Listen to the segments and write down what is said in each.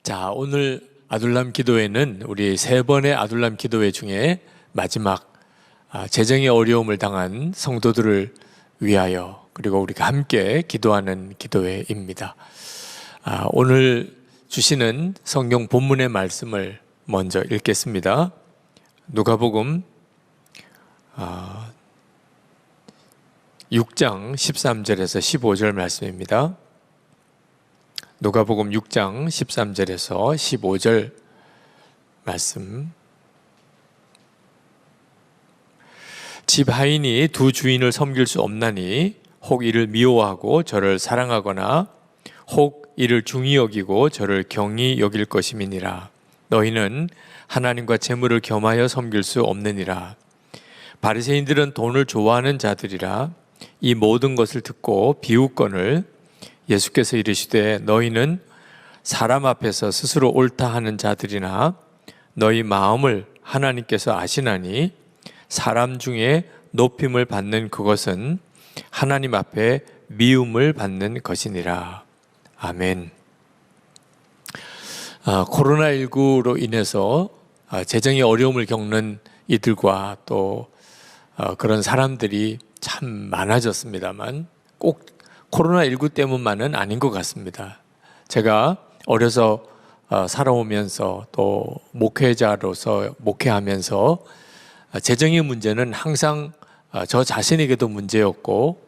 자, 오늘 아둘람 기도회는 우리 세 번의 아둘람 기도회 중에 마지막 재정의 어려움을 당한 성도들을 위하여 그리고 우리가 함께 기도하는 기도회입니다. 오늘 주시는 성경 본문의 말씀을 먼저 읽겠습니다. 누가복음 6장 13절에서 15절 말씀입니다. 누가복음 6장 13절에서 15절 말씀. 집 하인이 두 주인을 섬길 수 없나니 혹 이를 미워하고 저를 사랑하거나 혹 이를 중히 여기고 저를 경히 여길 것임이니라. 너희는 하나님과 재물을 겸하여 섬길 수 없느니라. 바리새인들은 돈을 좋아하는 자들이라. 이 모든 것을 듣고 비웃거늘 예수께서 이르시되 너희는 사람 앞에서 스스로 옳다 하는 자들이나 너희 마음을 하나님께서 아시나니 사람 중에 높임을 받는 그것은 하나님 앞에 미움을 받는 것이니라. 아멘. 코로나19로 인해서 재정의 어려움을 겪는 이들과 또 그런 사람들이 참 많아졌습니다만 꼭 코로나19 때문만은 아닌 것 같습니다. 제가 어려서 살아오면서 또 목회자로서 목회하면서 재정의 문제는 항상 저 자신에게도 문제였고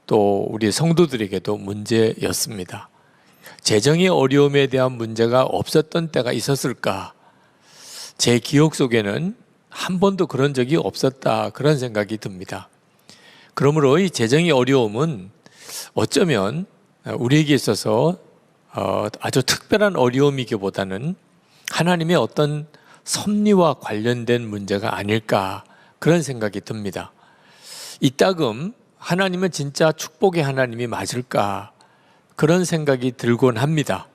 또 우리 성도들에게도 문제였습니다. 재정의 어려움에 대한 문제가 없었던 때가 있었을까? 제 기억 속에는 한 번도 그런 적이 없었다, 그런 생각이 듭니다. 그러므로 이 재정의 어려움은 어쩌면 우리에게 있어서 아주 특별한 어려움이기보다는 하나님의 어떤 섭리와 관련된 문제가 아닐까, 그런 생각이 듭니다. 이따금 하나님은 진짜 축복의 하나님이 맞을까, 그런 생각이 들곤 합니다.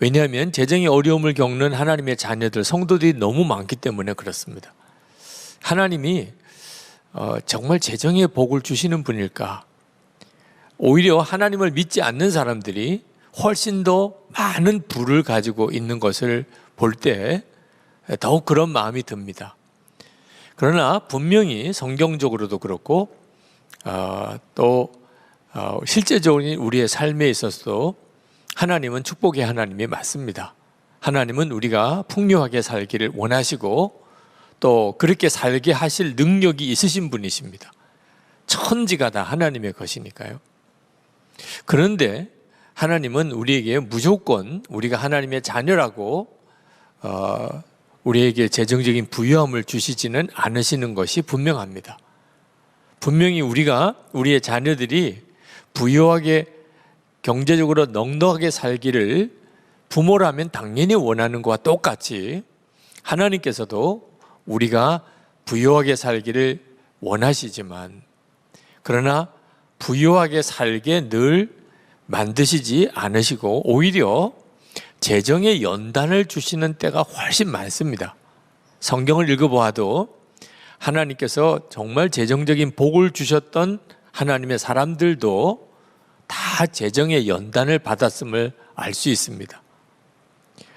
왜냐하면 재정의 어려움을 겪는 하나님의 자녀들, 성도들이 너무 많기 때문에 그렇습니다. 하나님이 정말 재정의 복을 주시는 분일까? 오히려 하나님을 믿지 않는 사람들이 훨씬 더 많은 부를 가지고 있는 것을 볼 때 더욱 그런 마음이 듭니다. 그러나 분명히 성경적으로도 그렇고 또 실제적으로 우리의 삶에 있어서도 하나님은 축복의 하나님이 맞습니다. 하나님은 우리가 풍요하게 살기를 원하시고 또 그렇게 살게 하실 능력이 있으신 분이십니다. 천지가 다 하나님의 것이니까요. 그런데 하나님은 우리에게 무조건 우리가 하나님의 자녀라고 우리에게 재정적인 부유함을 주시지는 않으시는 것이 분명합니다. 분명히 우리의 자녀들이 부유하게 경제적으로 넉넉하게 살기를 부모라면 당연히 원하는 것과 똑같이 하나님께서도 우리가 부유하게 살기를 원하시지만 그러나 부유하게 살게 늘 만드시지 않으시고 오히려 재정의 연단을 주시는 때가 훨씬 많습니다. 성경을 읽어보아도 하나님께서 정말 재정적인 복을 주셨던 하나님의 사람들도 다 재정의 연단을 받았음을 알 수 있습니다.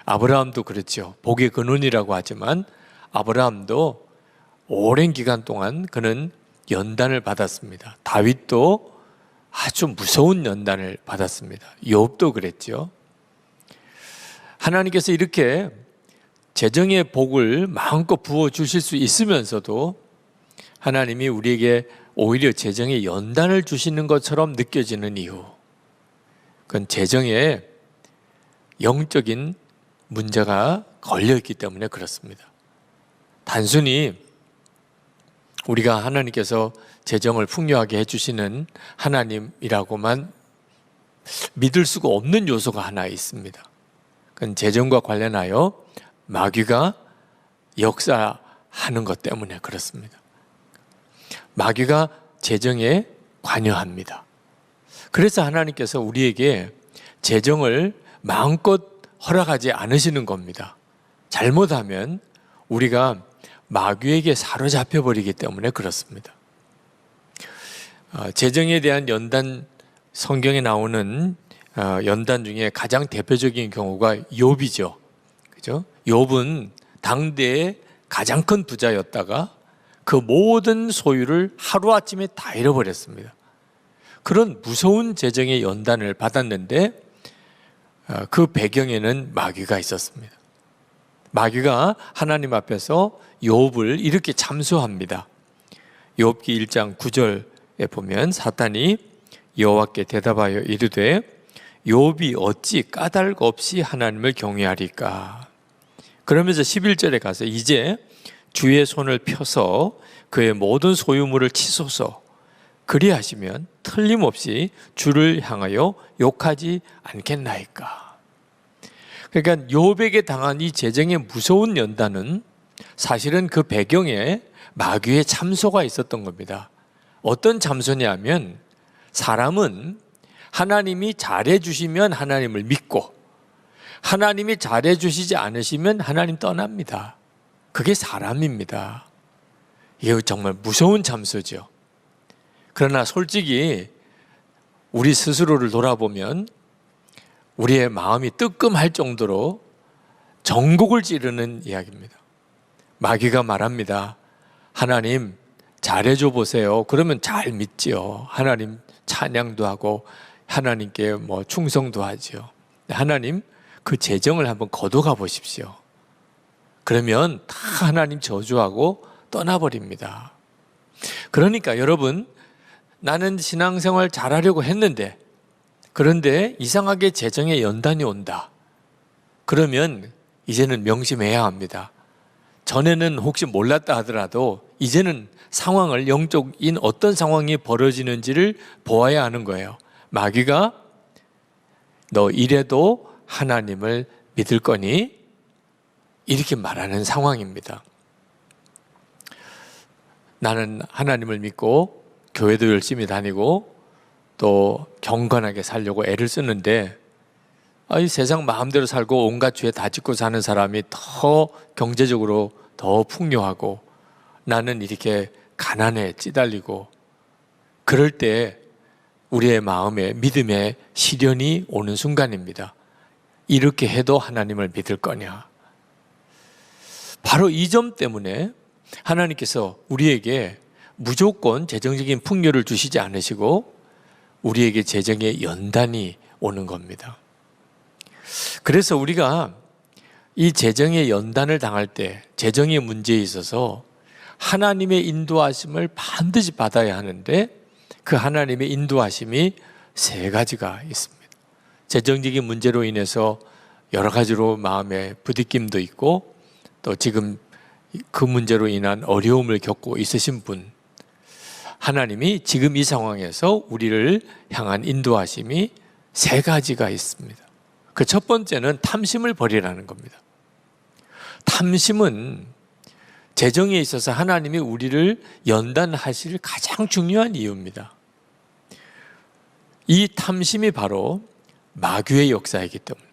아브라함도 그렇죠. 복의 근원이라고 하지만 아브라함도 오랜 기간 동안 그는 연단을 받았습니다. 다윗도 아주 무서운 연단을 받았습니다. 욥도 그랬죠. 하나님께서 이렇게 재정의 복을 마음껏 부어주실 수 있으면서도 하나님이 우리에게 오히려 재정의 연단을 주시는 것처럼 느껴지는 이유, 그건 재정에 영적인 문제가 걸려있기 때문에 그렇습니다. 단순히 우리가 하나님께서 재정을 풍요하게 해주시는 하나님이라고만 믿을 수가 없는 요소가 하나 있습니다. 그건 재정과 관련하여 마귀가 역사하는 것 때문에 그렇습니다. 마귀가 재정에 관여합니다. 그래서 하나님께서 우리에게 재정을 마음껏 허락하지 않으시는 겁니다. 잘못하면 우리가 마귀에게 사로잡혀 버리기 때문에 그렇습니다. 재정에 대한 연단, 성경에 나오는 연단 중에 가장 대표적인 경우가 욥이죠. 그죠? 욥은 당대의 가장 큰 부자였다가 그 모든 소유를 하루아침에 다 잃어버렸습니다. 그런 무서운 재정의 연단을 받았는데 그 배경에는 마귀가 있었습니다. 마귀가 하나님 앞에서 욥을 이렇게 참수합니다. 욥기 1장 9절에 보면 사탄이 여호와께 대답하여 이르되 욥이 어찌 까닭 없이 하나님을 경외하리까. 그러면서 11절에 가서 이제 주의 손을 펴서 그의 모든 소유물을 치소서. 그리하시면 틀림없이 주를 향하여 욕하지 않겠나이까. 그러니까 욥에게 당한 이 재정의 무서운 연단은 사실은 그 배경에 마귀의 참소가 있었던 겁니다. 어떤 참소냐면 사람은 하나님이 잘해주시면 하나님을 믿고 하나님이 잘해주시지 않으시면 하나님 떠납니다. 그게 사람입니다. 이게 정말 무서운 참소죠. 그러나 솔직히 우리 스스로를 돌아보면 우리의 마음이 뜨끔할 정도로 전곡을 찌르는 이야기입니다. 마귀가 말합니다. 하나님 잘해줘 보세요. 그러면 잘 믿지요. 하나님 찬양도 하고 하나님께 충성도 하지요. 하나님 그 재정을 한번 거둬가 보십시오. 그러면 다 하나님 저주하고 떠나버립니다. 그러니까 여러분, 나는 신앙생활 잘하려고 했는데 그런데 이상하게 재정에 연단이 온다. 그러면 이제는 명심해야 합니다. 전에는 혹시 몰랐다 하더라도 이제는 상황을, 영적인 어떤 상황이 벌어지는지를 보아야 하는 거예요. 마귀가 너 이래도 하나님을 믿을 거니? 이렇게 말하는 상황입니다. 나는 하나님을 믿고 교회도 열심히 다니고 또 경건하게 살려고 애를 쓰는데 이 세상 마음대로 살고 온갖 죄 다 짓고 사는 사람이 더 경제적으로 더 풍요하고 나는 이렇게 가난에 찌달리고, 그럴 때 우리의 마음에 믿음의 시련이 오는 순간입니다. 이렇게 해도 하나님을 믿을 거냐? 바로 이 점 때문에 하나님께서 우리에게 무조건 재정적인 풍요를 주시지 않으시고 우리에게 재정의 연단이 오는 겁니다. 그래서 우리가 이 재정의 연단을 당할 때 재정의 문제에 있어서 하나님의 인도하심을 반드시 받아야 하는데 그 하나님의 인도하심이 세 가지가 있습니다. 재정적인 문제로 인해서 여러 가지로 마음에 부딪힘도 있고 또 지금 그 문제로 인한 어려움을 겪고 있으신 분, 하나님이 지금 이 상황에서 우리를 향한 인도하심이 세 가지가 있습니다. 그 첫 번째는 탐심을 버리라는 겁니다. 탐심은 재정에 있어서 하나님이 우리를 연단하실 가장 중요한 이유입니다. 이 탐심이 바로 마귀의 역사이기 때문에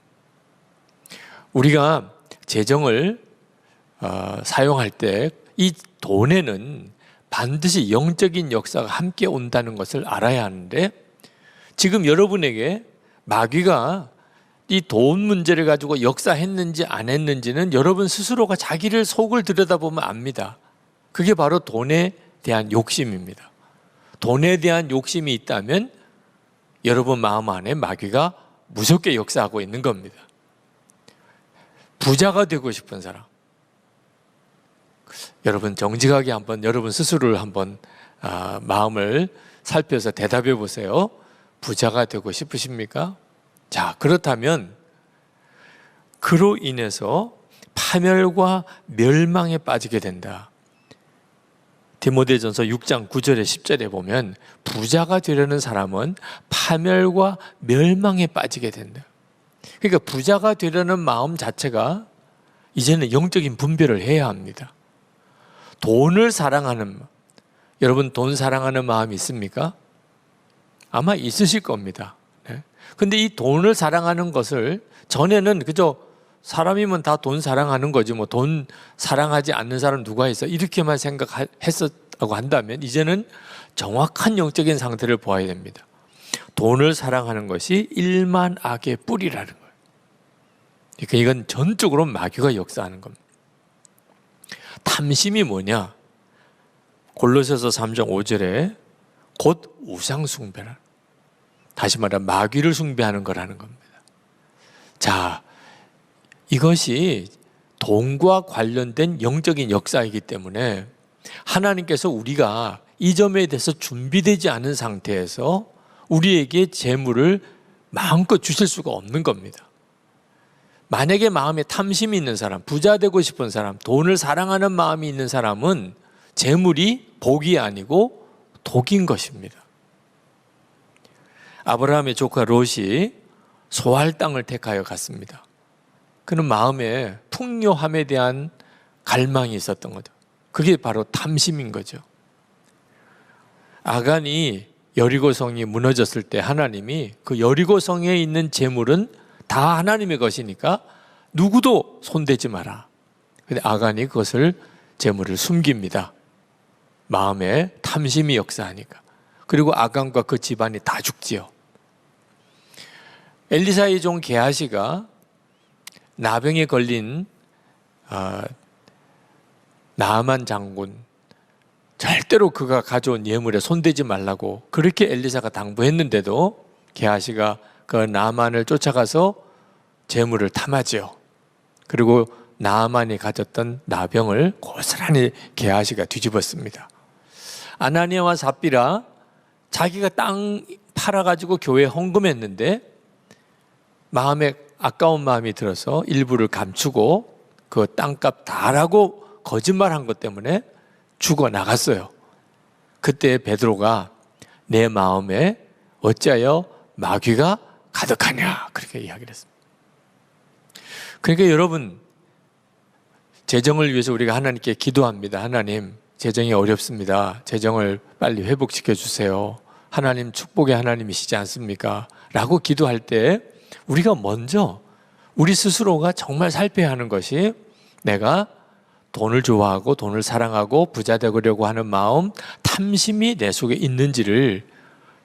우리가 재정을 사용할 때 이 돈에는 반드시 영적인 역사가 함께 온다는 것을 알아야 하는데 지금 여러분에게 마귀가 이 돈 문제를 가지고 역사했는지 안 했는지는 여러분 스스로가 자기를 속을 들여다보면 압니다. 그게 바로 돈에 대한 욕심입니다. 돈에 대한 욕심이 있다면 여러분 마음 안에 마귀가 무섭게 역사하고 있는 겁니다. 부자가 되고 싶은 사람, 여러분 정직하게 한번 여러분 스스로를 한번 마음을 살펴서 대답해 보세요. 부자가 되고 싶으십니까? 자, 그렇다면 그로 인해서 파멸과 멸망에 빠지게 된다. 디모데전서 6장 9절에 10절에 보면 부자가 되려는 사람은 파멸과 멸망에 빠지게 된다. 그러니까 부자가 되려는 마음 자체가 이제는 영적인 분별을 해야 합니다. 돈을 사랑하는, 여러분 돈 사랑하는 마음이 있습니까? 아마 있으실 겁니다. 근데 이 돈을 사랑하는 것을 전에는 그저 사람이면 다 돈 사랑하는 거지 뭐 돈 사랑하지 않는 사람 누가 있어? 이렇게만 생각했었다고 한다면 이제는 정확한 영적인 상태를 보아야 됩니다. 돈을 사랑하는 것이 일만 악의 뿌리라는 거예요. 그러니까 이건 전적으로 마귀가 역사하는 겁니다. 탐심이 뭐냐? 골로새서 3장 5절에 곧 우상 숭배라. 다시 말하면 마귀를 숭배하는 거라는 겁니다. 자, 이것이 돈과 관련된 영적인 역사이기 때문에 하나님께서 우리가 이 점에 대해서 준비되지 않은 상태에서 우리에게 재물을 마음껏 주실 수가 없는 겁니다. 만약에 마음에 탐심이 있는 사람, 부자 되고 싶은 사람, 돈을 사랑하는 마음이 있는 사람은 재물이 복이 아니고 독인 것입니다. 아브라함의 조카 롯이 소할 땅을 택하여 갔습니다. 그는 마음에 풍요함에 대한 갈망이 있었던 거죠. 그게 바로 탐심인 거죠. 아간이 여리고성이 무너졌을 때 하나님이 그 여리고성에 있는 재물은 다 하나님의 것이니까 누구도 손대지 마라. 근데 아간이 그것을 재물을 숨깁니다. 마음에 탐심이 역사하니까. 그리고 아간과 그 집안이 다 죽지요. 엘리사의 종 게하시가 나병에 걸린 나아만 장군, 절대로 그가 가져온 예물에 손대지 말라고 그렇게 엘리사가 당부했는데도 게하시가 그 나아만을 쫓아가서 재물을 탐하지요. 그리고 나아만이 가졌던 나병을 고스란히 게하시가 뒤집었습니다. 아나니아와 삽비라 자기가 땅 팔아가지고 교회에 헌금했는데 마음에 아까운 마음이 들어서 일부를 감추고 그 땅값 다라고 거짓말한 것 때문에 죽어 나갔어요. 그때 베드로가 내 마음에 어찌하여 마귀가 가득하냐 그렇게 이야기를 했습니다. 그러니까 여러분, 재정을 위해서 우리가 하나님께 기도합니다. 하나님, 재정이 어렵습니다. 재정을 빨리 회복시켜 주세요. 하나님 축복의 하나님이시지 않습니까? 라고 기도할 때 우리가 먼저 우리 스스로가 정말 살펴야 하는 것이 내가 돈을 좋아하고 돈을 사랑하고 부자 되려고 하는 마음, 탐심이 내 속에 있는지를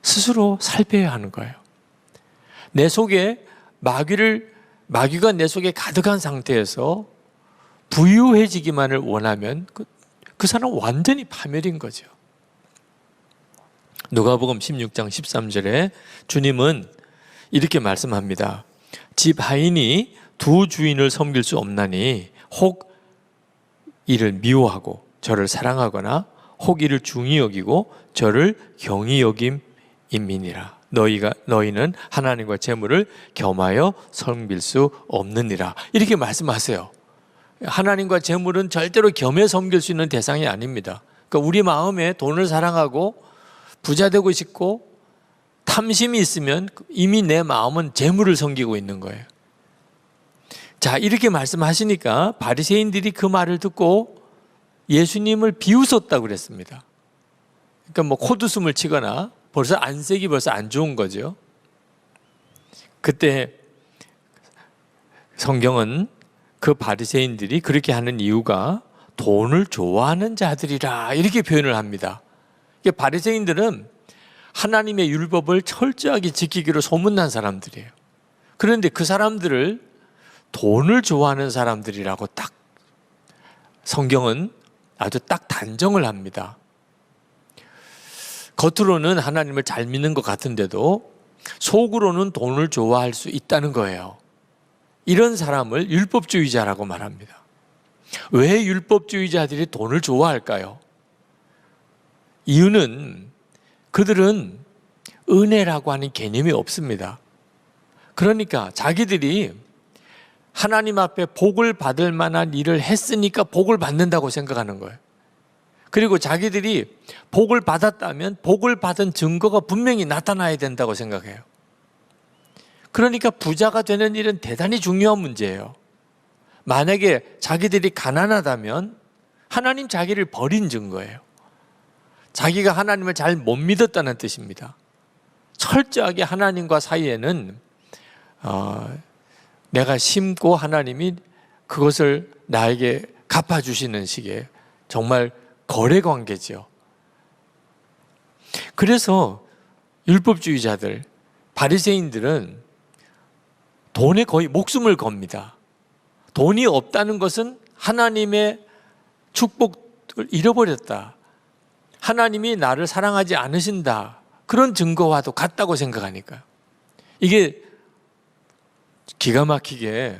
스스로 살펴야 하는 거예요. 내 속에 마귀가 내 속에 가득한 상태에서 부유해지기만을 원하면 그 사람은 완전히 파멸인 거죠. 누가복음 16장 13절에 주님은 이렇게 말씀합니다. 집 하인이 두 주인을 섬길 수 없나니 혹 이를 미워하고 저를 사랑하거나 혹 이를 중히 여기고 저를 경히 여김이니라. 너희는 하나님과 재물을 겸하여 섬길 수 없느니라. 이렇게 말씀하세요. 하나님과 재물은 절대로 겸해 섬길 수 있는 대상이 아닙니다. 그러니까 우리 마음에 돈을 사랑하고 부자 되고 싶고 탐심이 있으면 이미 내 마음은 재물을 섬기고 있는 거예요. 자, 이렇게 말씀하시니까 바리새인들이 그 말을 듣고 예수님을 비웃었다고 그랬습니다. 그러니까 뭐 콧웃음을 치거나 벌써 안색이 벌써 안 좋은 거죠. 그때 성경은 그 바리새인들이 그렇게 하는 이유가 돈을 좋아하는 자들이라 이렇게 표현을 합니다. 바리새인들은 하나님의 율법을 철저하게 지키기로 소문난 사람들이에요. 그런데 그 사람들을 돈을 좋아하는 사람들이라고 딱 성경은 아주 딱 단정을 합니다. 겉으로는 하나님을 잘 믿는 것 같은데도 속으로는 돈을 좋아할 수 있다는 거예요. 이런 사람을 율법주의자라고 말합니다. 왜 율법주의자들이 돈을 좋아할까요? 이유는 그들은 은혜라고 하는 개념이 없습니다. 그러니까 자기들이 하나님 앞에 복을 받을 만한 일을 했으니까 복을 받는다고 생각하는 거예요. 그리고 자기들이 복을 받았다면 복을 받은 증거가 분명히 나타나야 된다고 생각해요. 그러니까 부자가 되는 일은 대단히 중요한 문제예요. 만약에 자기들이 가난하다면 하나님 자기를 버린 증거예요. 자기가 하나님을 잘 못 믿었다는 뜻입니다. 철저하게 하나님과 사이에는 내가 심고 하나님이 그것을 나에게 갚아주시는 식의 정말 거래 관계죠. 그래서 율법주의자들, 바리새인들은 돈에 거의 목숨을 겁니다. 돈이 없다는 것은 하나님의 축복을 잃어버렸다. 하나님이 나를 사랑하지 않으신다. 그런 증거와도 같다고 생각하니까. 이게 기가 막히게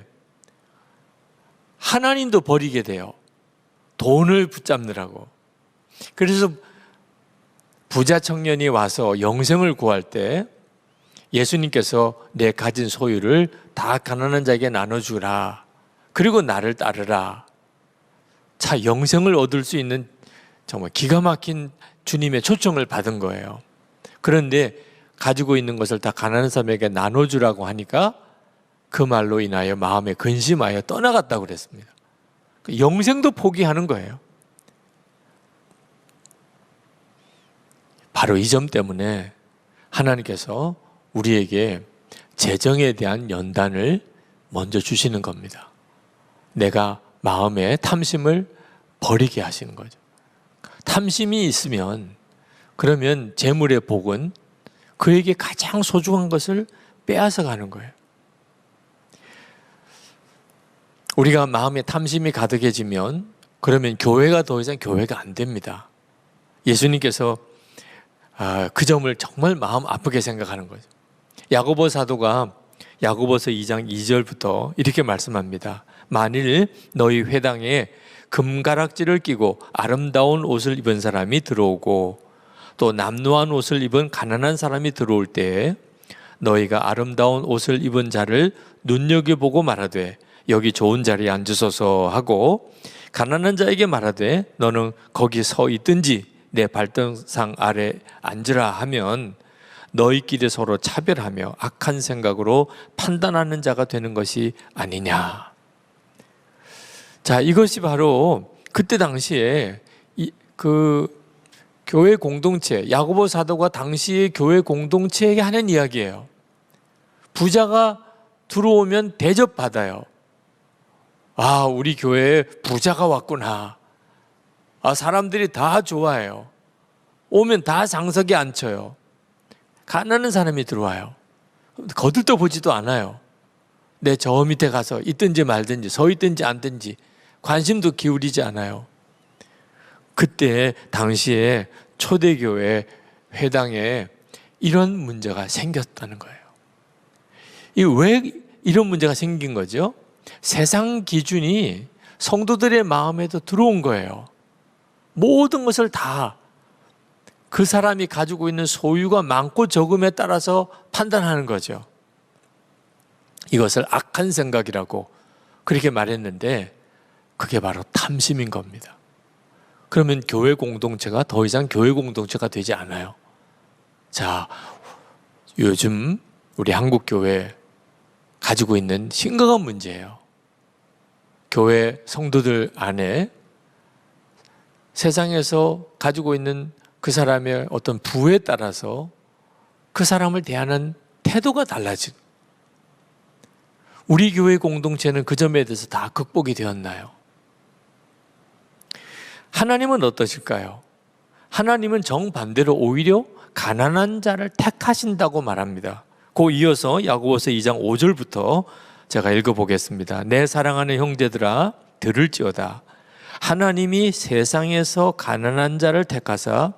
하나님도 버리게 돼요. 돈을 붙잡느라고. 그래서 부자 청년이 와서 영생을 구할 때 예수님께서 내 가진 소유를 다 가난한 자에게 나눠주라. 그리고 나를 따르라. 자, 영생을 얻을 수 있는 정말 기가 막힌 주님의 초청을 받은 거예요. 그런데 가지고 있는 것을 다 가난한 사람에게 나눠주라고 하니까 그 말로 인하여 마음에 근심하여 떠나갔다고 그랬습니다. 영생도 포기하는 거예요. 바로 이 점 때문에 하나님께서 우리에게 재정에 대한 연단을 먼저 주시는 겁니다. 내가 마음의 탐심을 버리게 하시는 거죠. 탐심이 있으면 그러면 재물의 복은 그에게 가장 소중한 것을 빼앗아 가는 거예요. 우리가 마음에 탐심이 가득해지면 그러면 교회가 더 이상 교회가 안 됩니다. 예수님께서 그 점을 정말 마음 아프게 생각하는 거죠. 야고보 사도가 야고보서 2장 2절부터 이렇게 말씀합니다. 만일 너희 회당에 금가락지를 끼고 아름다운 옷을 입은 사람이 들어오고 또 남루한 옷을 입은 가난한 사람이 들어올 때에 너희가 아름다운 옷을 입은 자를 눈여겨보고 말하되 여기 좋은 자리에 앉으소서 하고 가난한 자에게 말하되 너는 거기 서 있든지 내 발등상 아래 앉으라 하면 너희끼리 서로 차별하며 악한 생각으로 판단하는 자가 되는 것이 아니냐. 자, 이것이 바로 그때 당시에 그 교회 공동체, 야고보 사도가 당시의 교회 공동체에게 하는 이야기예요. 부자가 들어오면 대접받아요. 아, 우리 교회에 부자가 왔구나. 아, 사람들이 다 좋아해요. 오면 다 장석에 앉혀요. 가난한 사람이 들어와요. 거들떠 보지도 않아요. 내 저 밑에 가서 있든지 말든지 서 있든지 앉든지 관심도 기울이지 않아요. 그때 당시에 초대교회 회당에 이런 문제가 생겼다는 거예요. 왜 이런 문제가 생긴 거죠? 세상 기준이 성도들의 마음에도 들어온 거예요. 모든 것을 다 그 사람이 가지고 있는 소유가 많고 적음에 따라서 판단하는 거죠. 이것을 악한 생각이라고 그렇게 말했는데 그게 바로 탐심인 겁니다. 그러면 교회 공동체가 더 이상 교회 공동체가 되지 않아요. 자, 요즘 우리 한국 교회 가지고 있는 심각한 문제예요. 교회 성도들 안에 세상에서 가지고 있는 그 사람의 어떤 부에 따라서 그 사람을 대하는 태도가 달라지고, 우리 교회 공동체는 그 점에 대해서 다 극복이 되었나요? 하나님은 어떠실까요? 하나님은 정반대로 오히려 가난한 자를 택하신다고 말합니다. 그 이어서 야고보서 2장 5절부터 제가 읽어보겠습니다. 내 사랑하는 형제들아 들을지어다. 하나님이 세상에서 가난한 자를 택하사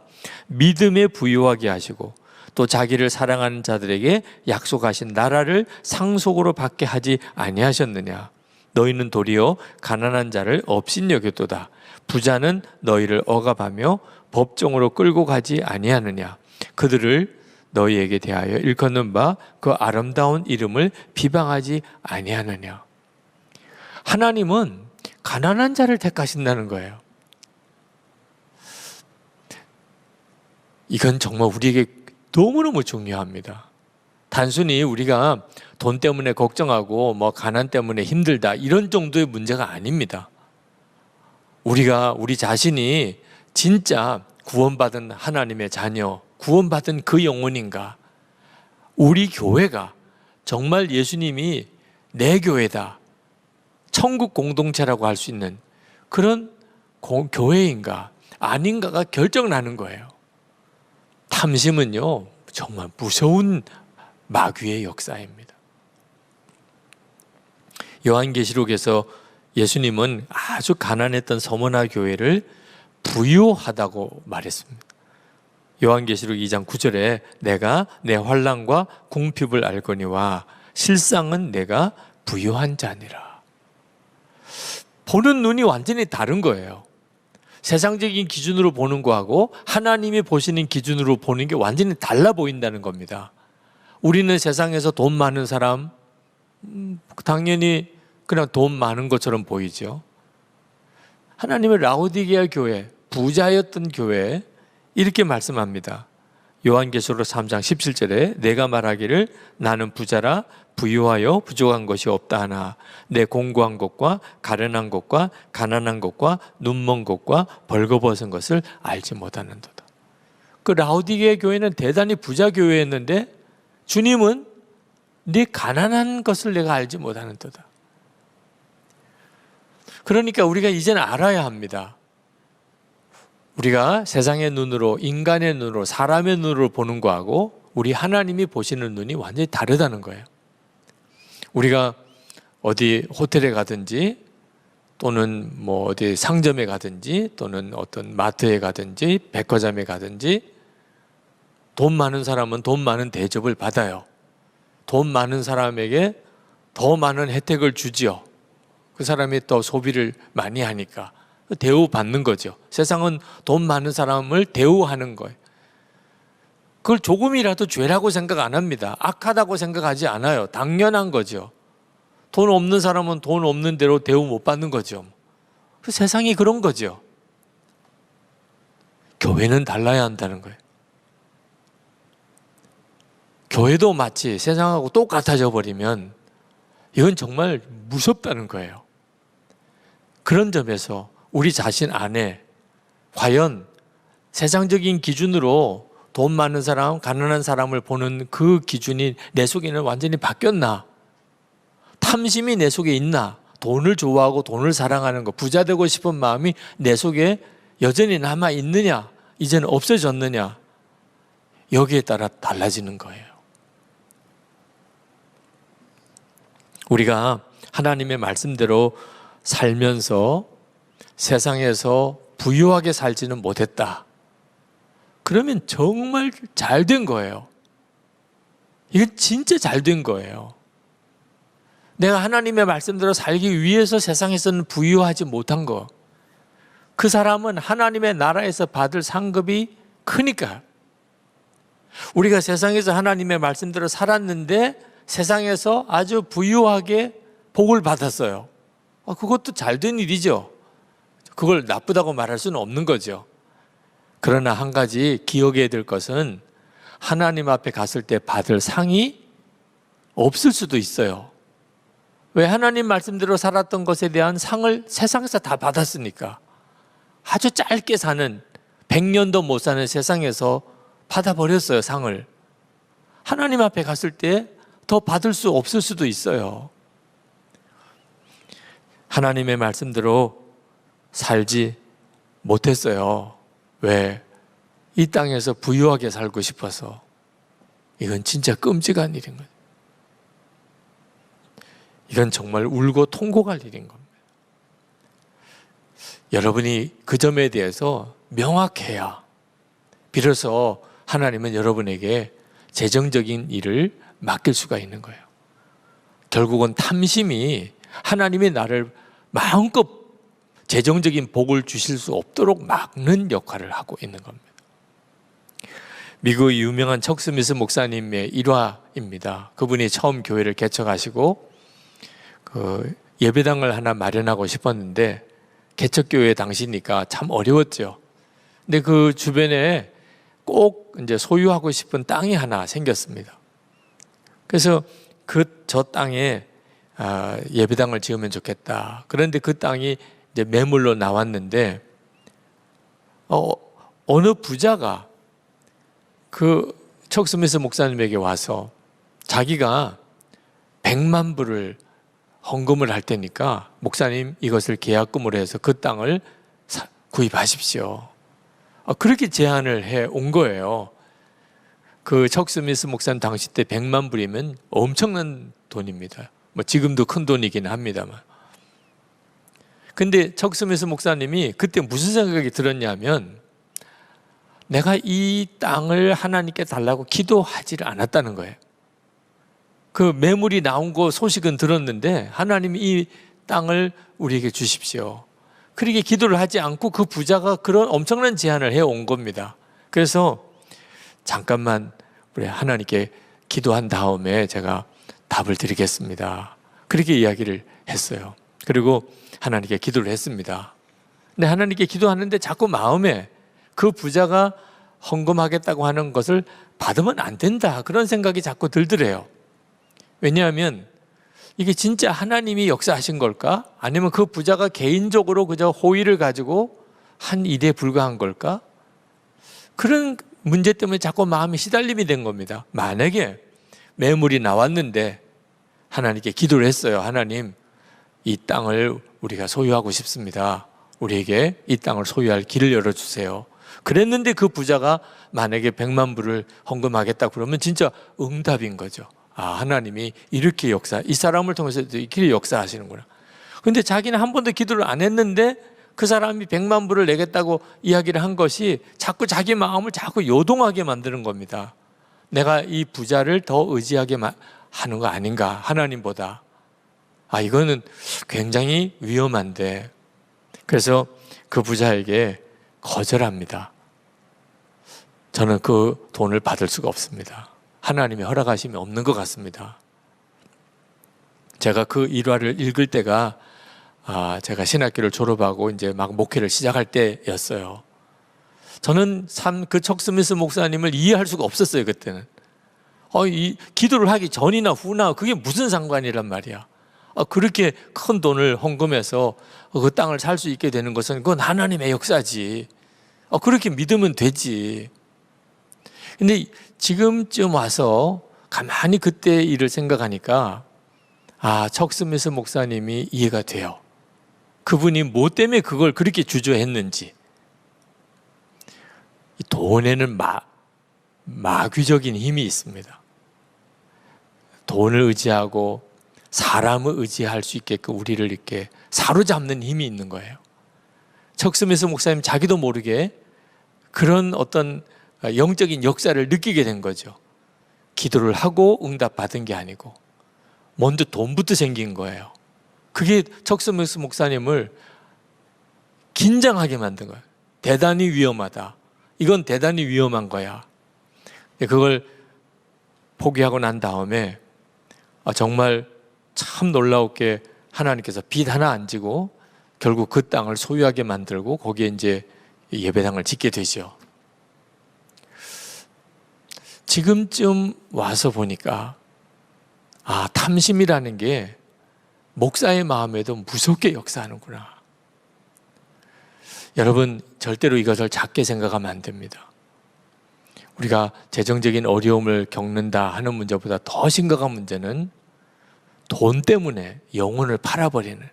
믿음에 부유하게 하시고 또 자기를 사랑하는 자들에게 약속하신 나라를 상속으로 받게 하지 아니하셨느냐. 너희는 도리어 가난한 자를 업신여겼도다. 부자는 너희를 억압하며 법정으로 끌고 가지 아니하느냐. 그들을 너희에게 대하여 일컫는 바 그 아름다운 이름을 비방하지 아니하느냐. 하나님은 가난한 자를 택하신다는 거예요. 이건 정말 우리에게 너무너무 중요합니다. 단순히 우리가 돈 때문에 걱정하고 가난 때문에 힘들다 이런 정도의 문제가 아닙니다. 우리가 우리 자신이 진짜 구원받은 하나님의 자녀, 구원받은 그 영혼인가? 우리 교회가 정말 예수님이 내 교회다, 천국 공동체라고 할 수 있는 그런 교회인가 아닌가가 결정나는 거예요. 탐심은요 정말 무서운 마귀의 역사입니다. 요한계시록에서 예수님은 아주 가난했던 서머나 교회를 부유하다고 말했습니다. 요한계시록 2장 9절에 내가 내 환난과 궁핍을 알거니와 실상은 내가 부유한 자니라. 보는 눈이 완전히 다른 거예요. 세상적인 기준으로 보는 거하고 하나님이 보시는 기준으로 보는 게 완전히 달라 보인다는 겁니다. 우리는 세상에서 돈 많은 사람, 당연히 그냥 돈 많은 것처럼 보이죠. 하나님의 라오디게아 교회, 부자였던 교회, 이렇게 말씀합니다. 요한계시록 3장 17절에 내가 말하기를 나는 부자라 부유하여 부족한 것이 없다 하나 내 공고한 것과 가련한 것과 가난한 것과 눈먼 것과 벌거벗은 것을 알지 못하는도다. 그 라오디게아 교회는 대단히 부자 교회였는데 주님은 네 가난한 것을 내가 알지 못하는도다. 그러니까 우리가 이제는 알아야 합니다. 우리가 세상의 눈으로, 인간의 눈으로, 사람의 눈으로 보는 거하고 우리 하나님이 보시는 눈이 완전히 다르다는 거예요. 우리가 어디 호텔에 가든지 또는 뭐 어디 상점에 가든지 또는 어떤 마트에 가든지 백화점에 가든지 돈 많은 사람은 돈 많은 대접을 받아요. 돈 많은 사람에게 더 많은 혜택을 주지요. 그 사람이 또 소비를 많이 하니까 대우받는 거죠. 세상은 돈 많은 사람을 대우하는 거예요. 그걸 조금이라도 죄라고 생각 안 합니다. 악하다고 생각하지 않아요. 당연한 거죠. 돈 없는 사람은 돈 없는 대로 대우 못 받는 거죠. 세상이 그런 거죠. 교회는 달라야 한다는 거예요. 교회도 마치 세상하고 똑같아져 버리면 이건 정말 무섭다는 거예요. 그런 점에서 우리 자신 안에 과연 세상적인 기준으로 돈 많은 사람, 가난한 사람을 보는 그 기준이 내 속에는 완전히 바뀌었나? 탐심이 내 속에 있나? 돈을 좋아하고 돈을 사랑하는 것, 부자 되고 싶은 마음이 내 속에 여전히 남아 있느냐? 이제는 없어졌느냐? 여기에 따라 달라지는 거예요. 우리가 하나님의 말씀대로 살면서 세상에서 부유하게 살지는 못했다. 그러면 정말 잘 된 거예요. 이건 진짜 잘 된 거예요. 내가 하나님의 말씀대로 살기 위해서 세상에서는 부유하지 못한 거. 그 사람은 하나님의 나라에서 받을 상급이 크니까. 우리가 세상에서 하나님의 말씀대로 살았는데 세상에서 아주 부유하게 복을 받았어요. 그것도 잘 된 일이죠. 그걸 나쁘다고 말할 수는 없는 거죠. 그러나 한 가지 기억해야 될 것은 하나님 앞에 갔을 때 받을 상이 없을 수도 있어요. 왜? 하나님 말씀대로 살았던 것에 대한 상을 세상에서 다 받았으니까. 아주 짧게 사는 100년도 못 사는 세상에서 받아버렸어요, 상을. 하나님 앞에 갔을 때 더 받을 수 없을 수도 있어요. 하나님의 말씀대로 살지 못했어요. 왜? 이 땅에서 부유하게 살고 싶어서. 이건 진짜 끔찍한 일인 거예요. 이건 정말 울고 통곡할 일인 겁니다. 여러분이 그 점에 대해서 명확해야 비로소 하나님은 여러분에게 재정적인 일을 맡길 수가 있는 거예요. 결국은 탐심이 하나님이 나를 마음껏 재정적인 복을 주실 수 없도록 막는 역할을 하고 있는 겁니다. 미국의 유명한 척 스미스 목사님의 일화입니다. 그분이 처음 교회를 개척하시고 예배당을 하나 마련하고 싶었는데 개척교회 당시니까 참 어려웠죠. 근데 그 주변에 꼭 이제 소유하고 싶은 땅이 하나 생겼습니다. 그래서 저 땅에 예배당을 지으면 좋겠다. 그런데 그 땅이 이제 매물로 나왔는데 어느 부자가 그 척 스미스 목사님에게 와서 자기가 100만 불을 헌금을 할 테니까 목사님 이것을 계약금으로 해서 그 땅을 구입하십시오. 그렇게 제안을 해 온 거예요. 그 척 스미스 목사님 당시 때 100만 불이면 엄청난 돈입니다. 뭐 지금도 큰 돈이긴 합니다만. 근데 척스미스 목사님이 그때 무슨 생각이 들었냐면 내가 이 땅을 하나님께 달라고 기도하지를 않았다는 거예요. 그 매물이 나온 거 소식은 들었는데 하나님이 이 땅을 우리에게 주십시오. 그렇게 기도를 하지 않고 그 부자가 그런 엄청난 제안을 해온 겁니다. 그래서 잠깐만 우리 하나님께 기도한 다음에 제가 답을 드리겠습니다. 그렇게 이야기를 했어요. 그리고 하나님께 기도를 했습니다. 근데 하나님께 기도하는데 자꾸 마음에 그 부자가 헌금하겠다고 하는 것을 받으면 안 된다, 그런 생각이 자꾸 들더래요. 왜냐하면 이게 진짜 하나님이 역사하신 걸까? 아니면 그 부자가 개인적으로 그저 호의를 가지고 한 일에 불과한 걸까? 그런 문제 때문에 자꾸 마음이 시달림이 된 겁니다. 만약에 매물이 나왔는데 하나님께 기도를 했어요. 하나님, 이 땅을 우리가 소유하고 싶습니다. 우리에게 이 땅을 소유할 길을 열어주세요. 그랬는데 그 부자가 만약에 100만 불을 헌금하겠다 그러면 진짜 응답인 거죠. 아, 하나님이 이렇게 이 사람을 통해서 이렇게 역사하시는구나. 근데 자기는 한 번도 기도를 안 했는데 그 사람이 100만 불을 내겠다고 이야기를 한 것이 자꾸 자기 마음을 자꾸 요동하게 만드는 겁니다. 내가 이 부자를 더 의지하게 하는 거 아닌가, 하나님보다. 아, 이거는 굉장히 위험한데. 그래서 그 부자에게 거절합니다. 저는 그 돈을 받을 수가 없습니다. 하나님이 허락하심이 없는 것 같습니다. 제가 그 일화를 읽을 때가 제가 신학교를 졸업하고 이제 막 목회를 시작할 때였어요. 저는 참 그 척스미스 목사님을 이해할 수가 없었어요, 그때는. 이 기도를 하기 전이나 후나 그게 무슨 상관이란 말이야. 그렇게 큰 돈을 헌금해서 그 땅을 살 수 있게 되는 것은 그건 하나님의 역사지. 그렇게 믿으면 되지. 근데 지금쯤 와서 가만히 그때 일을 생각하니까 척스미스 목사님이 이해가 돼요. 그분이 뭐 때문에 그걸 그렇게 주저했는지. 돈에는 마귀적인 힘이 있습니다. 돈을 의지하고 사람을 의지할 수 있게끔 우리를 이렇게 사로잡는 힘이 있는 거예요. 척스미스 목사님 자기도 모르게 그런 어떤 영적인 역사를 느끼게 된 거죠. 기도를 하고 응답받은 게 아니고 먼저 돈부터 생긴 거예요. 그게 척스미스 목사님을 긴장하게 만든 거예요. 대단히 위험하다. 이건 대단히 위험한 거야. 그걸 포기하고 난 다음에 정말 참 놀라웠게 하나님께서 빚 하나 안 지고 결국 그 땅을 소유하게 만들고 거기에 이제 예배당을 짓게 되죠. 지금쯤 와서 보니까 탐심이라는 게 목사의 마음에도 무섭게 역사하는구나. 여러분, 절대로 이것을 작게 생각하면 안 됩니다. 우리가 재정적인 어려움을 겪는다 하는 문제보다 더 심각한 문제는 돈 때문에 영혼을 팔아버리는,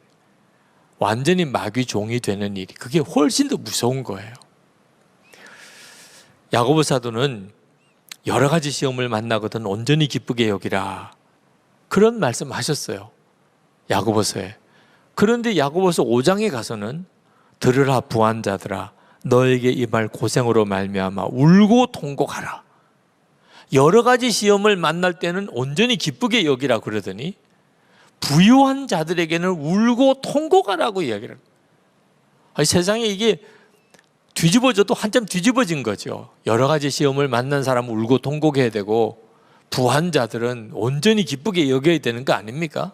완전히 마귀 종이 되는 일이, 그게 훨씬 더 무서운 거예요. 야고보 사도는 여러 가지 시험을 만나거든 온전히 기쁘게 여기라, 그런 말씀하셨어요, 야고보서에. 그런데 야고보서 5장에 가서는 들으라 부한자들아, 너에게 이 말 고생으로 말미암아 울고 통곡하라. 여러 가지 시험을 만날 때는 온전히 기쁘게 여기라 그러더니 부유한 자들에게는 울고 통곡하라고 이야기를 해요. 세상에 이게 뒤집어져도 한참 뒤집어진 거죠. 여러 가지 시험을 만난 사람은 울고 통곡해야 되고 부한 자들은 온전히 기쁘게 여겨야 되는 거 아닙니까?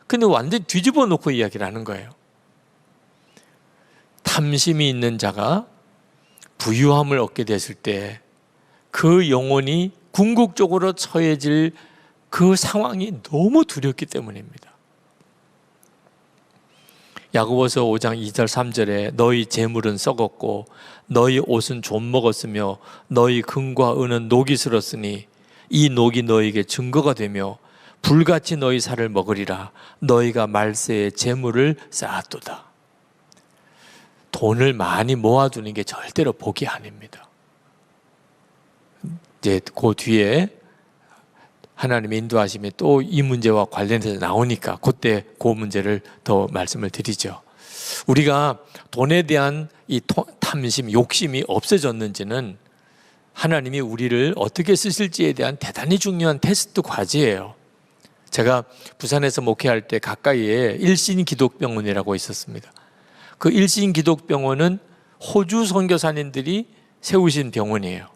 근데 완전히 뒤집어 놓고 이야기를 하는 거예요. 탐심이 있는 자가 부유함을 얻게 됐을 때 그 영혼이 궁극적으로 처해질 그 상황이 너무 두렵기 때문입니다. 야고보서 5장 2절 3절에 너희 재물은 썩었고 너희 옷은 좀 먹었으며 너희 금과 은은 녹이 슬었으니 이 녹이 너희에게 증거가 되며 불같이 너희 살을 먹으리라. 너희가 말세에 재물을 쌓았도다. 돈을 많이 모아두는 게 절대로 복이 아닙니다. 이제 그 뒤에 하나님의 인도하심이 또 이 문제와 관련해서 나오니까 그때 그 문제를 더 말씀을 드리죠. 우리가 돈에 대한 이 탐심, 욕심이 없어졌는지는 하나님이 우리를 어떻게 쓰실지에 대한 대단히 중요한 테스트 과제예요. 제가 부산에서 목회할 때 가까이에 일신기독병원이라고 있었습니다. 그 일신기독병원은 호주 선교사님들이 세우신 병원이에요.